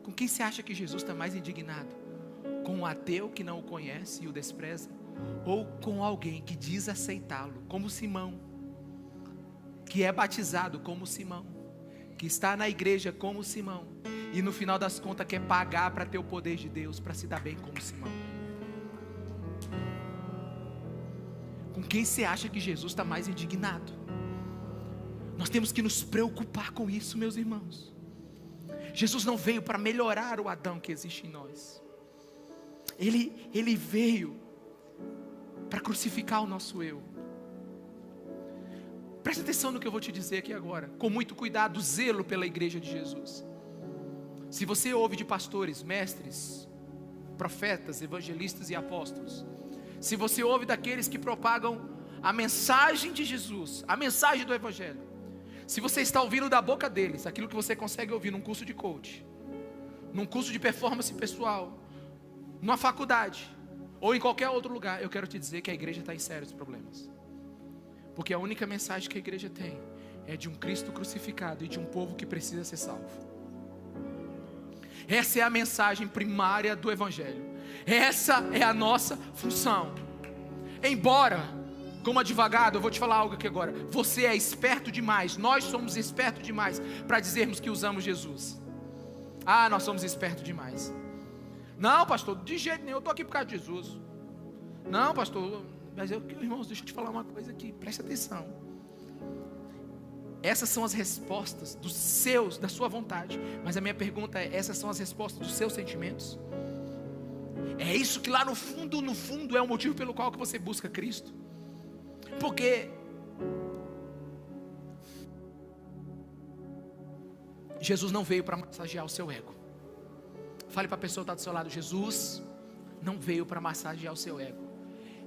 Com quem você acha que Jesus está mais indignado? Com um ateu que não o conhece e o despreza? Ou com alguém que diz aceitá-lo, como Simão, que é batizado como Simão, que está na igreja como Simão, e no final das contas quer pagar para ter o poder de Deus, para se dar bem como Simão? Com quem você acha que Jesus está mais indignado? Nós temos que nos preocupar com isso, meus irmãos. Jesus não veio para melhorar o Adão que existe em nós. Ele veio para crucificar o nosso eu. Presta atenção no que eu vou te dizer aqui agora, com muito cuidado, zelo pela igreja de Jesus. Se você ouve de pastores, mestres, profetas, evangelistas e apóstolos, se você ouve daqueles que propagam a mensagem de Jesus, a mensagem do Evangelho, se você está ouvindo da boca deles aquilo que você consegue ouvir num curso de coach, num curso de performance pessoal, numa faculdade ou em qualquer outro lugar, eu quero te dizer que a igreja está em sérios problemas. Porque a única mensagem que a igreja tem é de um Cristo crucificado e de um povo que precisa ser salvo. Essa é a mensagem primária do Evangelho. Essa é a nossa função. Embora, como advogado, eu vou te falar algo aqui agora. Você é esperto demais, nós somos espertos demais para dizermos que usamos Jesus. Ah, nós somos espertos demais. Não, pastor, de jeito nenhum, eu estou aqui por causa de Jesus. Não, pastor, mas irmãos, deixa eu te falar uma coisa aqui, presta atenção. Essas são as respostas da sua vontade. Mas a minha pergunta é, essas são as respostas dos seus sentimentos? É isso que lá no fundo é o motivo pelo qual que você busca Cristo? Porque Jesus não veio para massagear o seu ego. Fale para a pessoa que está do seu lado: Jesus não veio para massagear o seu ego.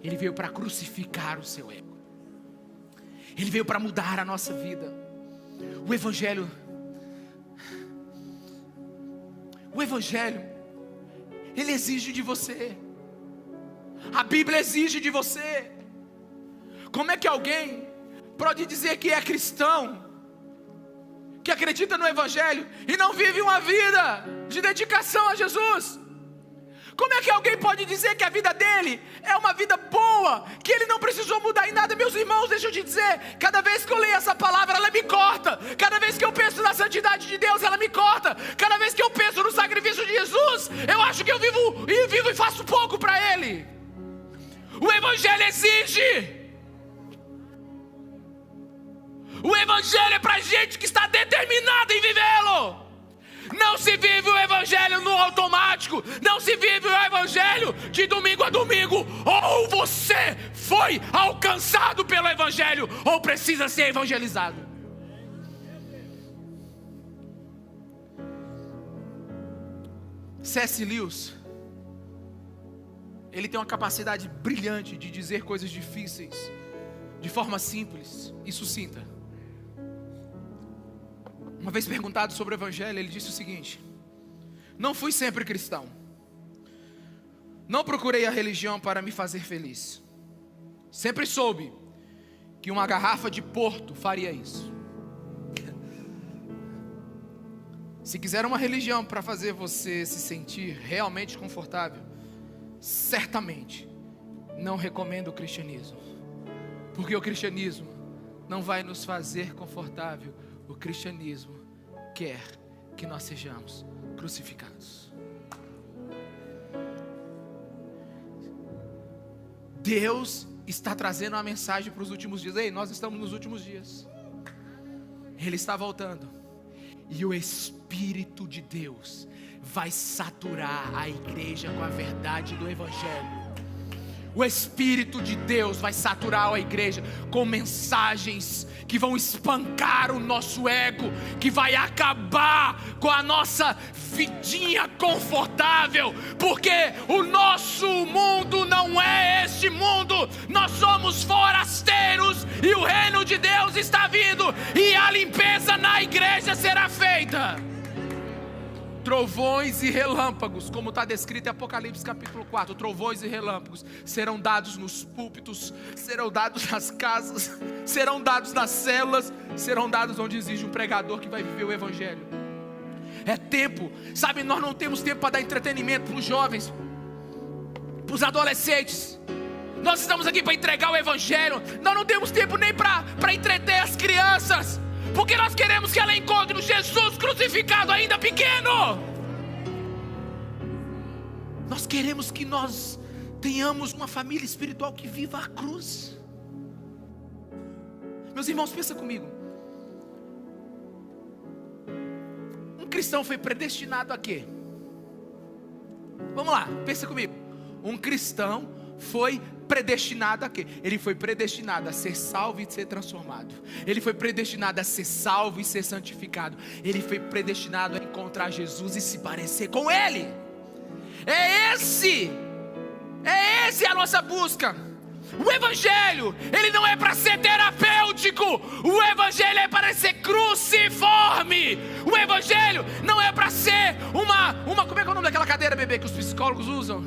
Ele veio para crucificar o seu ego. Ele veio para mudar a nossa vida. O Evangelho, Ele exige de você. A Bíblia exige de você. Como é que alguém pode dizer que é cristão, que acredita no Evangelho e não vive uma vida de dedicação a Jesus? Como é que alguém pode dizer que a vida dele é uma vida boa, que ele não precisou mudar em nada? Meus irmãos, deixa eu te dizer, cada vez que eu leio essa palavra, ela me corta. Cada vez que eu penso na santidade de Deus, ela me corta. Cada vez que eu penso no sacrifício de Jesus, eu acho que eu vivo e faço pouco para Ele. O Evangelho exige. O Evangelho é para gente que está determinada em vivê-lo. Não se vive o Evangelho no automático. Não se vive o Evangelho de domingo a domingo. Ou você foi alcançado pelo Evangelho, ou precisa ser evangelizado. C.S. Lewis, ele tem uma capacidade brilhante de dizer coisas difíceis de forma simples e sucinta. Uma vez perguntado sobre o Evangelho, ele disse o seguinte: não fui sempre cristão. Não procurei a religião para me fazer feliz. Sempre soube que uma garrafa de Porto faria isso. Se quiser uma religião para fazer você se sentir realmente confortável, certamente não recomendo o cristianismo. Porque o cristianismo não vai nos fazer confortável. O cristianismo quer que nós sejamos crucificados. Deus está trazendo uma mensagem para os últimos dias. Ei, nós estamos nos últimos dias. Ele está voltando. E o Espírito de Deus vai saturar a igreja com a verdade do Evangelho. O Espírito de Deus vai saturar a igreja com mensagens que vão espancar o nosso ego, que vai acabar com a nossa vidinha confortável, porque o nosso mundo não é este mundo. Nós somos forasteiros e o reino de Deus está vindo, e a limpeza na igreja será feita. Trovões e relâmpagos, como está descrito em Apocalipse capítulo 4, trovões e relâmpagos serão dados nos púlpitos, serão dados nas casas, serão dados nas células, serão dados onde existe um pregador que vai viver o Evangelho. É tempo, sabe, nós não temos tempo para dar entretenimento para os jovens, para os adolescentes. Nós estamos aqui para entregar o Evangelho. Nós não temos tempo nem para entreter as crianças, porque nós queremos que ela encontre o Jesus crucificado ainda pequeno. Nós queremos que nós tenhamos uma família espiritual que viva a cruz. Meus irmãos, pensa comigo. Um cristão foi predestinado a quê? Vamos lá, pensa comigo. Um cristão foi predestinado a quê? Ele foi predestinado a ser salvo e ser transformado. Ele foi predestinado a ser salvo e ser santificado. Ele foi predestinado a encontrar Jesus e se parecer com Ele. É esse a nossa busca. O Evangelho, ele não é para ser terapêutico. O Evangelho é para ser cruciforme. O Evangelho não é para ser uma como é que é o nome daquela cadeira, bebê, que os psicólogos usam?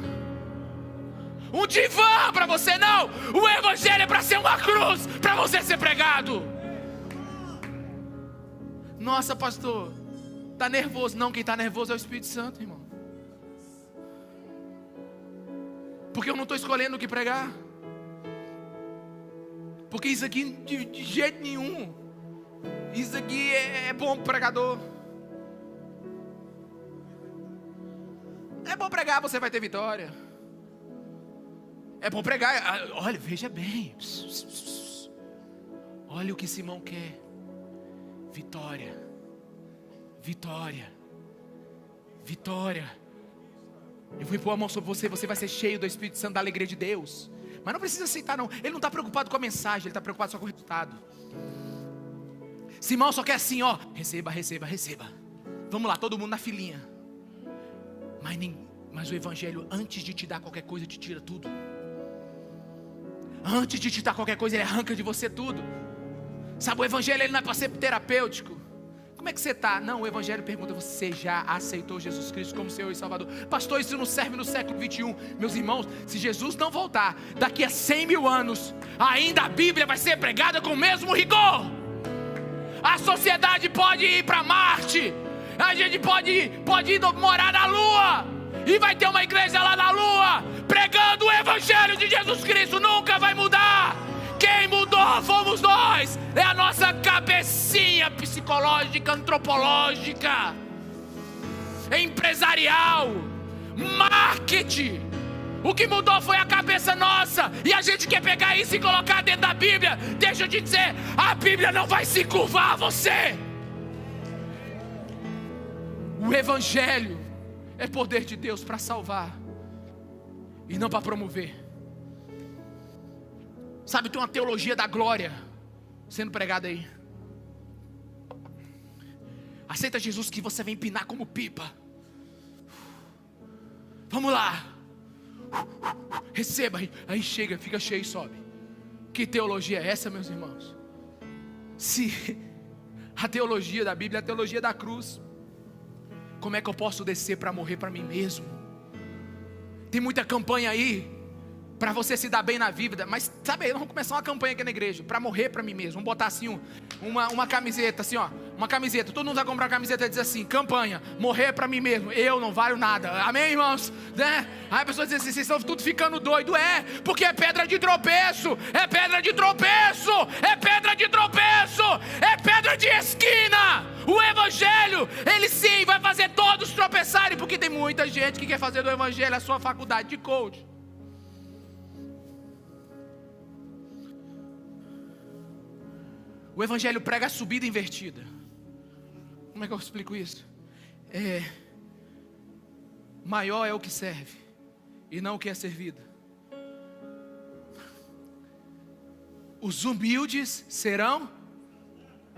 Um divã para você, não. O Evangelho é para ser uma cruz, para você ser pregado. Nossa, pastor, está nervoso. Não, quem está nervoso é o Espírito Santo, irmão. Porque eu não estou escolhendo o que pregar. Porque isso aqui de jeito nenhum. Isso aqui é bom pro pregador. É bom pregar, você vai ter vitória. É bom pregar. Olha, veja bem. Olha o que Simão quer. Vitória. Vitória. Vitória. Eu vou pôr a mão sobre você. Você vai ser cheio do Espírito Santo, da alegria de Deus. Mas não precisa aceitar não. Ele não está preocupado com a mensagem. Ele está preocupado só com o resultado. Simão só quer assim, ó. Receba, receba, receba. Vamos lá, todo mundo na filinha. Mas o Evangelho, antes de te dar qualquer coisa, te tira tudo. Antes de te dar qualquer coisa, ele arranca de você tudo. Sabe, o Evangelho ele não é para ser terapêutico. Como é que você está? Não, o Evangelho pergunta, você já aceitou Jesus Cristo como Senhor e Salvador? Pastor, isso não serve no século 21. Meus irmãos, se Jesus não voltar daqui a 100 mil anos, ainda a Bíblia vai ser pregada com o mesmo rigor. A sociedade pode ir para Marte, a gente pode ir morar na Lua, e vai ter uma igreja lá na Lua, pregando o Evangelho de Jesus Cristo, nunca vai mudar. Quem mudou fomos nós, é a nossa cabecinha psicológica, antropológica, empresarial, marketing. O que mudou foi a cabeça nossa, e a gente quer pegar isso e colocar dentro da Bíblia. Deixa eu te dizer, a Bíblia não vai se curvar a você. O Evangelho é poder de Deus para salvar, e não para promover. Sabe, tem uma teologia da glória sendo pregada aí. Aceita Jesus que você vem empinar como pipa. Vamos lá. Receba, aí chega, fica cheio e sobe. Que teologia é essa, meus irmãos? Se a teologia da Bíblia é a teologia da cruz, como é que eu posso descer para morrer para mim mesmo? Tem muita campanha aí para você se dar bem na vida, mas sabe, vamos começar uma campanha aqui na igreja, para morrer para mim mesmo. Vamos botar assim, uma camiseta, assim ó, uma camiseta, todo mundo vai comprar uma camiseta e diz assim, campanha, morrer para mim mesmo, eu não valho nada, amém, irmãos? Né? Aí a pessoa diz assim, vocês estão tudo ficando doido, porque é pedra de tropeço, é pedra de tropeço, é pedra de tropeço, é pedra de esquina. O Evangelho, ele sim vai fazer todos tropeçarem, porque tem muita gente que quer fazer do Evangelho a sua faculdade de coach. O Evangelho prega a subida invertida. Como é que eu explico isso? Maior é o que serve, e não o que é servido. Os humildes serão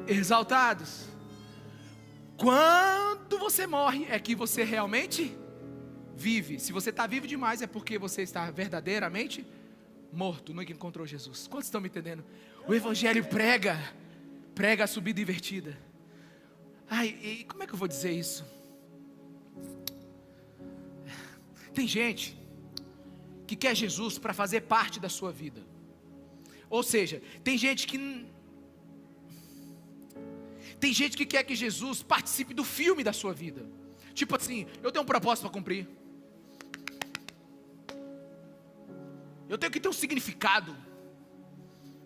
exaltados. Quando você morre, é que você realmente vive. Se você está vivo demais, é porque você está verdadeiramente morto, não encontrou Jesus. Quantos estão me entendendo? O Evangelho prega a subida invertida. E como é que eu vou dizer isso? Tem gente que quer Jesus para fazer parte da sua vida. Ou seja, tem gente que quer que Jesus participe do filme da sua vida. Tipo assim, eu tenho um propósito para cumprir, eu tenho que ter um significado,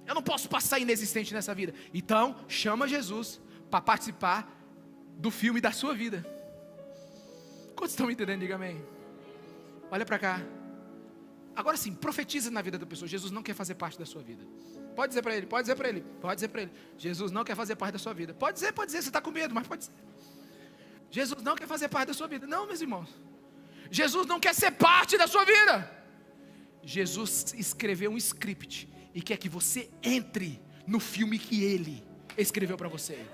eu não posso passar inexistente nessa vida. Então, chama Jesus para participar do filme da sua vida. Quantos estão me entendendo? Diga amém. Olha para cá. Agora sim, profetiza na vida da pessoa. Jesus não quer fazer parte da sua vida. Pode dizer para ele, pode dizer para ele, pode dizer para ele. Jesus não quer fazer parte da sua vida. Pode dizer, você está com medo, mas pode dizer. Jesus não quer fazer parte da sua vida. Não, meus irmãos. Jesus não quer ser parte da sua vida. Jesus escreveu um script e quer que você entre no filme que Ele escreveu para você.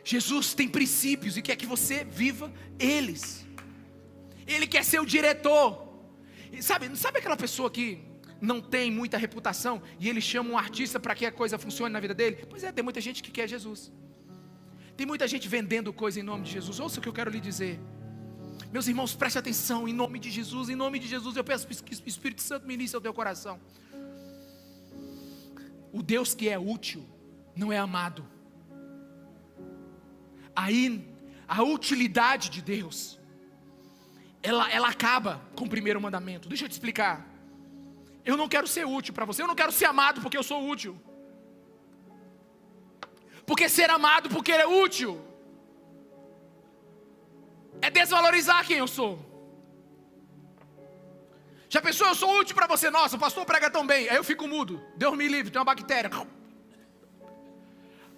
Jesus tem princípios e quer que você viva eles. Ele quer ser o diretor. Sabe aquela pessoa que não tem muita reputação e ele chama um artista para que a coisa funcione na vida dele? Pois é, tem muita gente que quer Jesus. Tem muita gente vendendo coisa em nome de Jesus. Ouça o que eu quero lhe dizer. Meus irmãos, preste atenção, em nome de Jesus, eu peço que o Espírito Santo ministre ao teu coração. O Deus que é útil, não é amado. Aí, a utilidade de Deus, ela acaba com o primeiro mandamento. Deixa eu te explicar. Eu não quero ser útil para você, eu não quero ser amado porque eu sou útil. Porque ser amado porque ele é útil é desvalorizar quem eu sou. Já pensou, eu sou útil para você? Nossa, o pastor prega tão bem, aí eu fico mudo, Deus me livre, tem uma bactéria.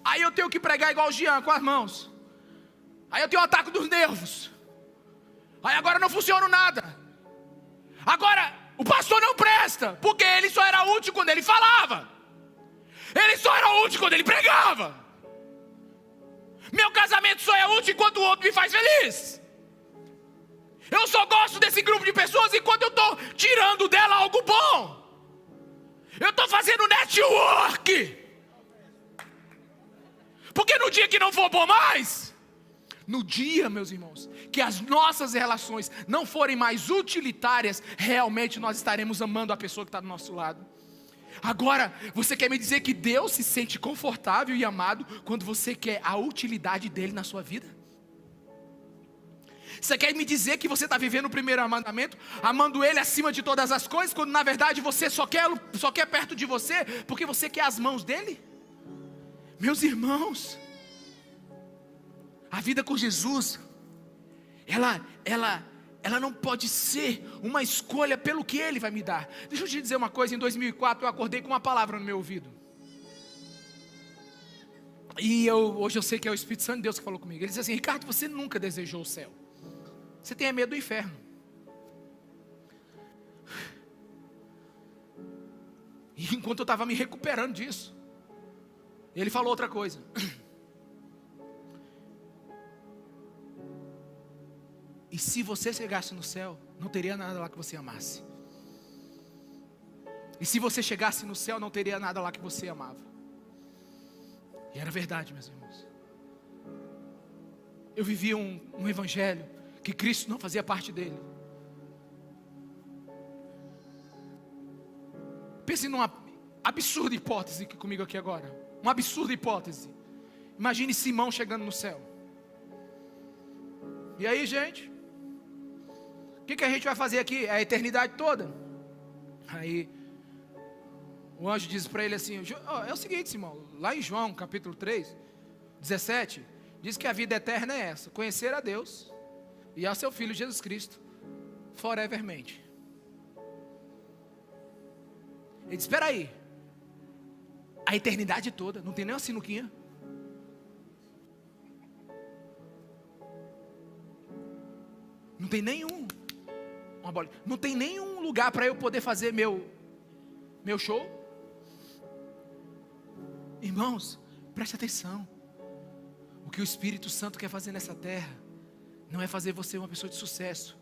Aí eu tenho que pregar igual o Jean, com as mãos. Aí eu tenho um ataque dos nervos. Aí agora não funciona nada. Agora, o pastor não presta, porque ele só era útil quando ele falava. Ele só era útil quando ele pregava. Meu casamento só é útil enquanto o outro me faz feliz. Eu só gosto desse grupo de pessoas enquanto eu estou tirando dela algo bom. Eu estou fazendo network. Porque no dia que não for bom mais, no dia, meus irmãos, que as nossas relações não forem mais utilitárias, realmente nós estaremos amando a pessoa que está do nosso lado. Agora, você quer me dizer que Deus se sente confortável e amado quando você quer a utilidade dele na sua vida? Você quer me dizer que você está vivendo o primeiro mandamento, amando ele acima de todas as coisas, quando na verdade você só quer perto de você porque você quer as mãos dele? Meus irmãos, a vida com Jesus, ela não pode ser uma escolha pelo que Ele vai me dar. Deixa eu te dizer uma coisa, em 2004 eu acordei com uma palavra no meu ouvido. E hoje eu sei que é o Espírito Santo de Deus que falou comigo. Ele disse assim: Ricardo, você nunca desejou o céu. Você tem medo do inferno. E enquanto eu estava me recuperando disso, ele falou outra coisa. E se você chegasse no céu, não teria nada lá que você amasse. E se você chegasse no céu, não teria nada lá que você amava. E era verdade, meus irmãos. Eu vivia um evangelho que Cristo não fazia parte dele. Pense numa absurda hipótese comigo aqui agora. Uma absurda hipótese. Imagine Simão chegando no céu. E aí, gente? O que a gente vai fazer aqui? É a eternidade toda. Aí o anjo diz para ele assim: é o seguinte, Simão, lá em João capítulo 3, 17, diz que a vida eterna é essa: conhecer a Deus e a seu Filho Jesus Cristo forevermente. Ele diz: espera aí, a eternidade toda, não tem nem uma sinuquinha? Não tem não tem nenhum lugar para eu poder fazer meu show? Irmãos, preste atenção. O que o Espírito Santo quer fazer nessa terra não é fazer você uma pessoa de sucesso,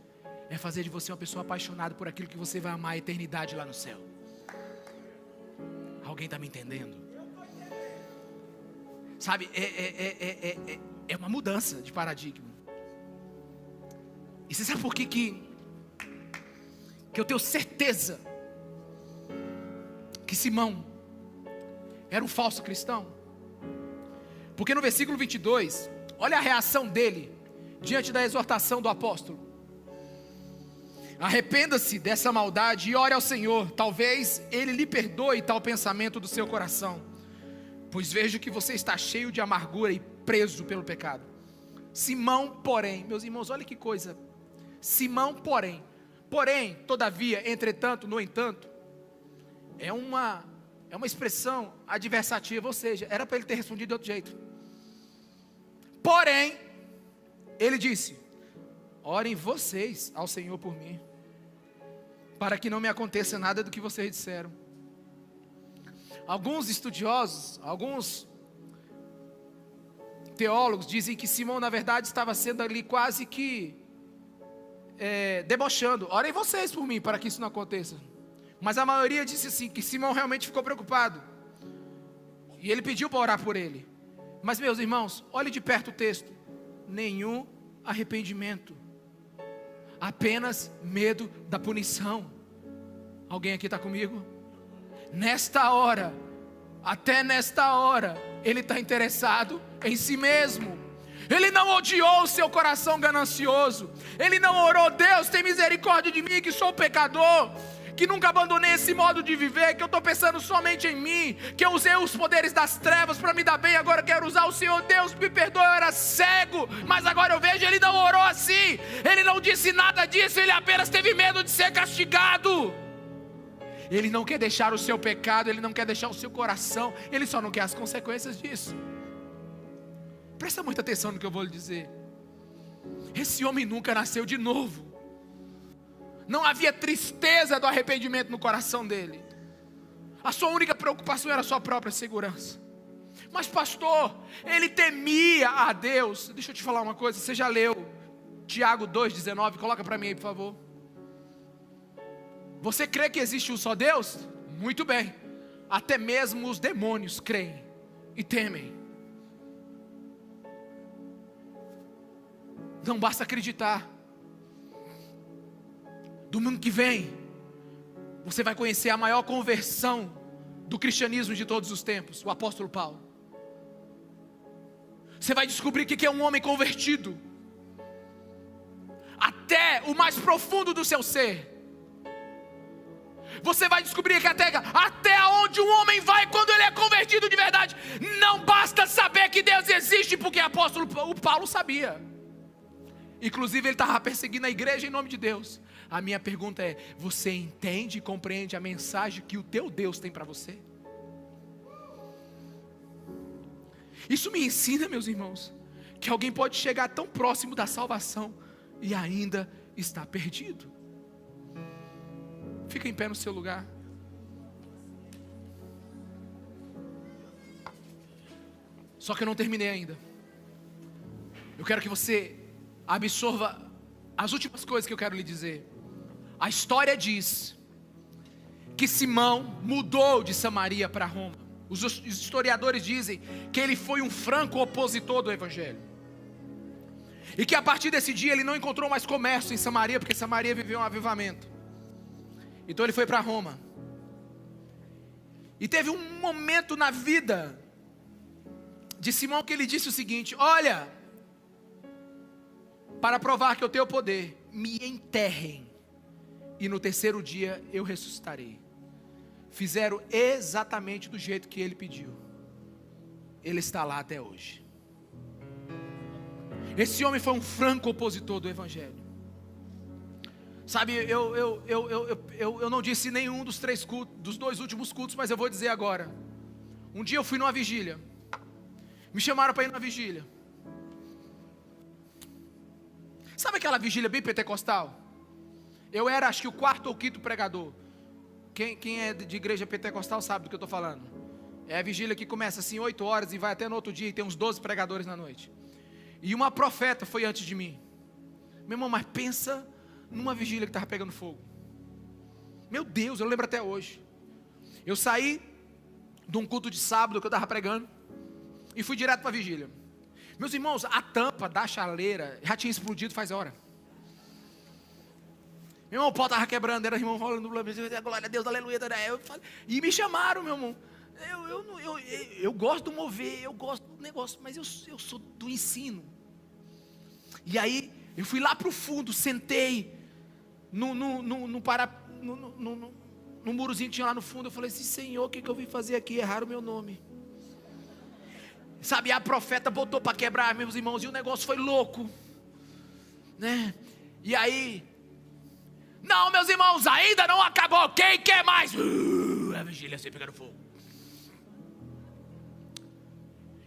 é fazer de você uma pessoa apaixonada por aquilo que você vai amar a eternidade lá no céu. Alguém está me entendendo? Sabe, é uma mudança de paradigma. E você sabe por que eu tenho certeza que Simão era um falso cristão? Porque no versículo 22, olha a reação dele diante da exortação do apóstolo: arrependa-se dessa maldade e ore ao Senhor, talvez Ele lhe perdoe tal pensamento do seu coração, pois vejo que você está cheio de amargura e preso pelo pecado. Simão, porém, meus irmãos, olha que coisa. Simão, porém, todavia, entretanto, no entanto, é uma expressão adversativa, ou seja, era para ele ter respondido de outro jeito. Porém, ele disse: orem vocês ao Senhor por mim, para que não me aconteça nada do que vocês disseram. Alguns estudiosos, alguns teólogos dizem que Simão na verdade estava sendo ali quase que debochando: orem vocês por mim para que isso não aconteça. Mas a maioria disse assim, que Simão realmente ficou preocupado e ele pediu para orar por ele. Mas meus irmãos, olhe de perto o texto: nenhum arrependimento, apenas medo da punição. Alguém aqui está comigo? Nesta hora, até nesta hora, ele está interessado em si mesmo. Ele não odiou o seu coração ganancioso. Ele não orou: Deus, tem misericórdia de mim que sou pecador, que nunca abandonei esse modo de viver, que eu estou pensando somente em mim, que eu usei os poderes das trevas para me dar bem, agora eu quero usar o Senhor. Deus, me perdoe, eu era cego, mas agora eu vejo. Ele não orou assim, ele não disse nada disso, ele apenas teve medo de ser castigado. Ele não quer deixar o seu pecado, ele não quer deixar o seu coração, ele só não quer as consequências disso. Presta muita atenção no que eu vou lhe dizer. Esse homem nunca nasceu de novo. Não havia tristeza do arrependimento no coração dele. A sua única preocupação era a sua própria segurança. Mas pastor, ele temia a Deus. Deixa eu te falar uma coisa, você já leu Tiago 2,19? Coloca para mim aí, por favor. Você crê que existe um só Deus? Muito bem. Até mesmo os demônios creem e temem. Não basta acreditar. Domingo que vem, você vai conhecer a maior conversão do cristianismo de todos os tempos, o apóstolo Paulo. Você vai descobrir o que é um homem convertido, até o mais profundo do seu ser. Você vai descobrir que até onde um homem vai quando ele é convertido de verdade. Não basta saber que Deus existe, porque o apóstolo Paulo sabia. Inclusive ele estava perseguindo a igreja em nome de Deus. A minha pergunta é: você entende e compreende a mensagem que o teu Deus tem para você? Isso me ensina, meus irmãos, que alguém pode chegar tão próximo da salvação e ainda está perdido. Fica em pé no seu lugar. Só que eu não terminei ainda. Eu quero que você absorva as últimas coisas que eu quero lhe dizer. A história diz que Simão mudou de Samaria para Roma. Os historiadores dizem que ele foi um franco opositor do Evangelho. E que a partir desse dia ele não encontrou mais comércio em Samaria, porque Samaria viveu um avivamento. Então ele foi para Roma. E teve um momento na vida de Simão que ele disse o seguinte: olha, para provar que eu tenho poder, me enterrem, e no terceiro dia eu ressuscitarei. Fizeram exatamente do jeito que ele pediu. Ele está lá até hoje. Esse homem foi um franco opositor do Evangelho. Sabe, eu não disse nenhum dos 3 cultos, dos 2 últimos cultos, mas eu vou dizer agora. Um dia eu fui numa vigília. Me chamaram para ir numa vigília. Sabe aquela vigília bem pentecostal? Eu era, acho que o 4º ou 5º pregador. Quem é de igreja pentecostal sabe do que eu estou falando. É a vigília que começa assim 8 horas e vai até no outro dia e tem uns 12 pregadores na noite. E uma profeta foi antes de mim. Meu irmão, mas pensa numa vigília que estava pegando fogo. Meu Deus, eu lembro até hoje. Eu saí de um culto de sábado que eu estava pregando e fui direto para a vigília. Meus irmãos, a tampa da chaleira já tinha explodido faz hora. Meu irmão, o pau estava quebrando, era irmão falando glória a Deus, aleluia. E me chamaram, meu irmão. Eu gosto do mover, eu gosto do negócio, mas eu sou do ensino. E aí, eu fui lá para o fundo, sentei no murozinho que tinha lá no fundo. Eu falei assim: Senhor, o que eu vim fazer aqui? Erraram o meu nome. Sabe, a profeta botou para quebrar, meus irmãos, e o negócio foi louco, né? E aí, não, meus irmãos, ainda não acabou, quem quer mais? A vigília sempre pegando fogo.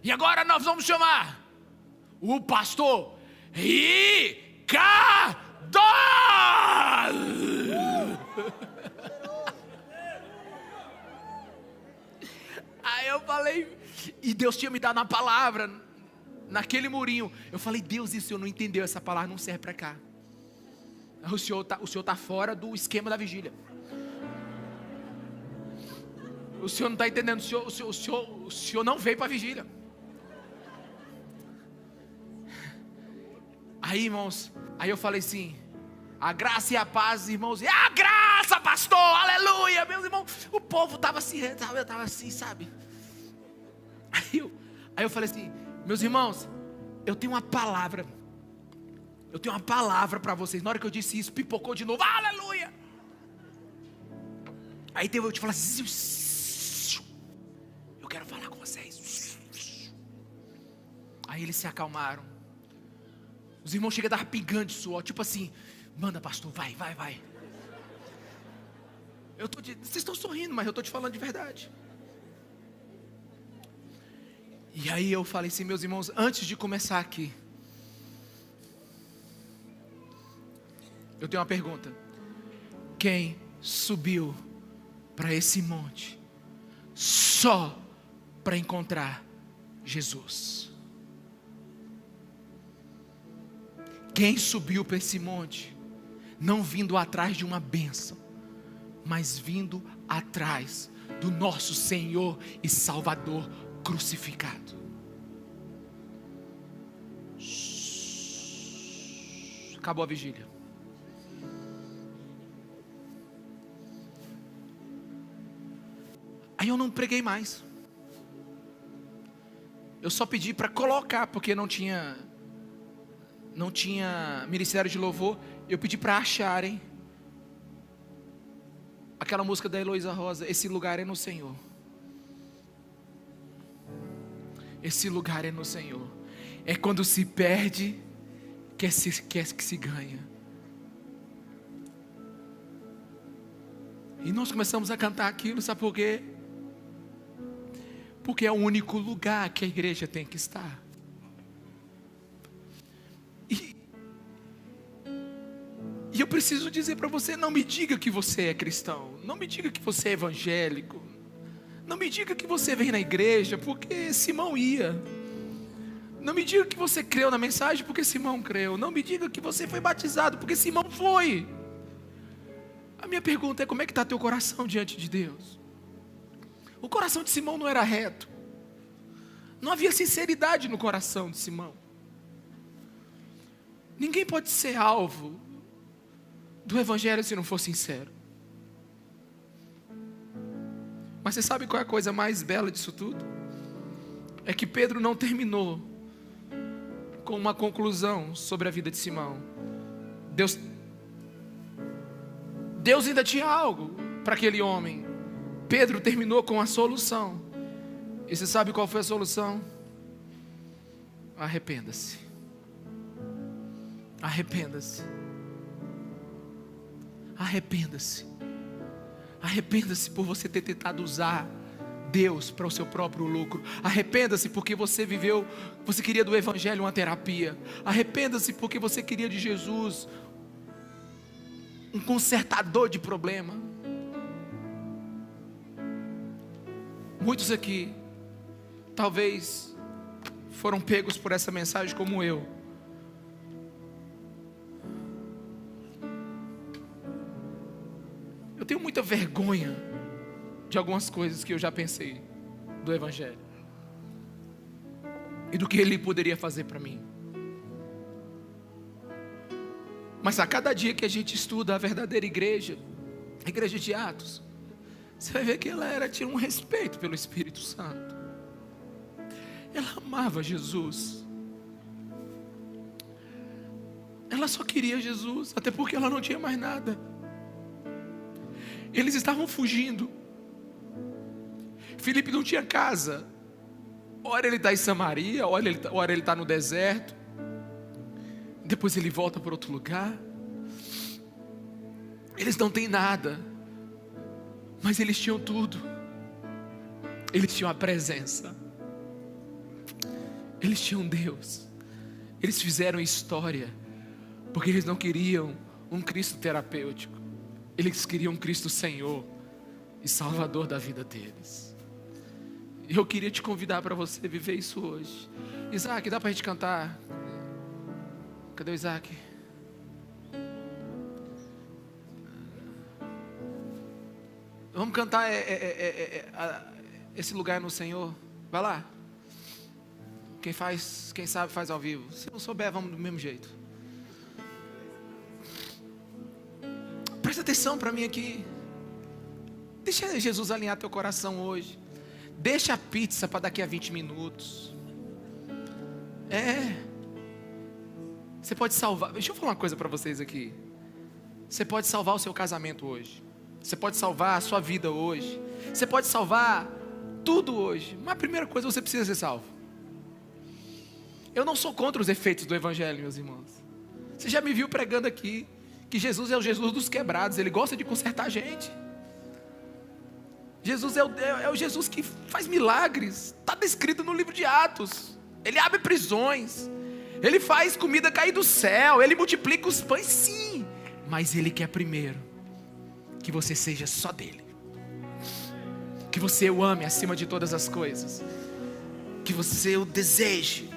E agora nós vamos chamar o pastor Ricardo. Aí eu falei, e Deus tinha me dado uma palavra naquele murinho. Eu falei: Deus, e o senhor não entendeu essa palavra, não serve para cá. O senhor tá fora do esquema da vigília. O senhor não está entendendo. O senhor não veio para a vigília. Aí, irmãos, aí eu falei assim: a graça e a paz, irmãos. E a graça, pastor, aleluia. Meus irmãos, o povo estava assim, eu estava assim, sabe? Aí eu falei assim: meus irmãos, eu tenho uma palavra. Eu tenho uma palavra para vocês. Na hora que eu disse isso, pipocou de novo, aleluia. Aí eu te falei assim: eu quero falar com vocês. Aí eles se acalmaram. Os irmãos chegam a dar pingando de suor, tipo assim: manda, pastor, vai. Vocês estão sorrindo, mas eu estou te falando de verdade. E aí eu falei assim: meus irmãos, antes de começar aqui, eu tenho uma pergunta. Quem subiu para esse monte só para encontrar Jesus? Quem subiu para esse monte não vindo atrás de uma bênção, mas vindo atrás do nosso Senhor e Salvador crucificado? Acabou a vigília. Aí eu não preguei mais. Eu só pedi para colocar, porque não tinha ministério de louvor. Eu pedi para acharem aquela música da Heloísa Rosa, Esse Lugar é no Senhor. Esse lugar é no Senhor. É quando se perde que se ganha. E nós começamos a cantar aquilo, sabe por quê? Porque é o único lugar que a igreja tem que estar. E eu preciso dizer para você, não me diga que você é cristão, não me diga que você é evangélico, não me diga que você vem na igreja, porque Simão ia. Não me diga que você creu na mensagem, porque Simão creu. Não me diga que você foi batizado, porque Simão foi. A minha pergunta é, como é que está teu coração diante de Deus? O coração de Simão não era reto. Não havia sinceridade no coração de Simão. Ninguém pode ser alvo do evangelho se não for sincero. Mas você sabe qual é a coisa mais bela disso tudo? É que Pedro não terminou com uma conclusão sobre a vida de Simão. Deus ainda tinha algo para aquele homem. Pedro terminou com a solução. E você sabe qual foi a solução? Arrependa-se. Arrependa-se. Arrependa-se. Arrependa-se por você ter tentado usar Deus para o seu próprio lucro. Arrependa-se porque você queria do evangelho uma terapia. Arrependa-se porque você queria de Jesus um consertador de problema. Muitos aqui talvez foram pegos por essa mensagem como eu. Eu tenho muita vergonha de algumas coisas que eu já pensei do evangelho e do que ele poderia fazer para mim. Mas a cada dia que a gente estuda a verdadeira igreja, a igreja de Atos, você vai ver que ela tinha um respeito pelo Espírito Santo. Ela amava Jesus. Ela só queria Jesus, até porque ela não tinha mais nada. Eles estavam fugindo. Filipe não tinha casa. Ora ele está em Samaria, ora ele está no deserto. Depois ele volta para outro lugar. Eles não têm nada, mas eles tinham tudo. Eles tinham a presença. Eles tinham Deus. Eles fizeram história, porque eles não queriam um Cristo terapêutico. Eles queriam um Cristo Senhor e Salvador da vida deles. E eu queria te convidar para você viver isso hoje. Isaac, dá para a gente cantar? Cadê o Isaac? Vamos cantar esse lugar no Senhor. Vai lá. Quem sabe faz ao vivo. Se não souber, vamos do mesmo jeito. Presta atenção para mim aqui. Deixa Jesus alinhar teu coração hoje. Deixa a pizza para daqui a 20 minutos. Você pode salvar. Deixa eu falar uma coisa para vocês aqui. Você pode salvar o seu casamento hoje. Você pode salvar a sua vida hoje. Você pode salvar tudo hoje. Mas a primeira coisa, você precisa ser salvo. Eu não sou contra os efeitos do evangelho, meus irmãos. Você já me viu pregando aqui que Jesus é o Jesus dos quebrados. Ele gosta de consertar a gente. Jesus é o Jesus que faz milagres. Está descrito no livro de Atos. Ele abre prisões. Ele faz comida cair do céu. Ele multiplica os pães, sim. Mas Ele quer primeiro que você seja só dele. Que você o ame acima de todas as coisas. Que você o deseje.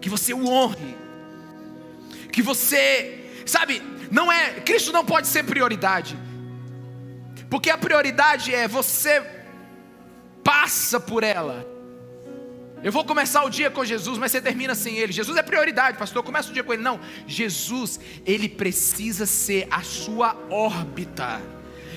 Que você o honre. Que você, sabe, Cristo não pode ser prioridade. Porque a prioridade é você passa por ela. Eu vou começar o dia com Jesus, mas você termina sem Ele. Jesus é prioridade, pastor, começa o dia com Ele. Não, Jesus, Ele precisa ser a sua órbita.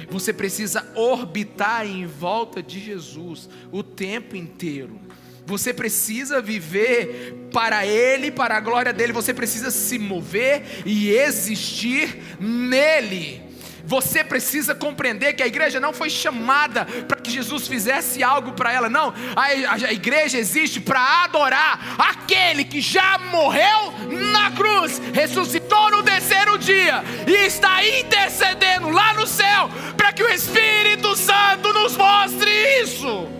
Você precisa orbitar em volta de Jesus o tempo inteiro. Você precisa viver para Ele, para a glória dEle. Você precisa se mover e existir nele. Você precisa compreender que a igreja não foi chamada para que Jesus fizesse algo para ela. Não, a igreja existe para adorar aquele que já morreu na cruz, ressuscitou no terceiro dia e está intercedendo lá no céu para que o Espírito Santo nos mostre isso.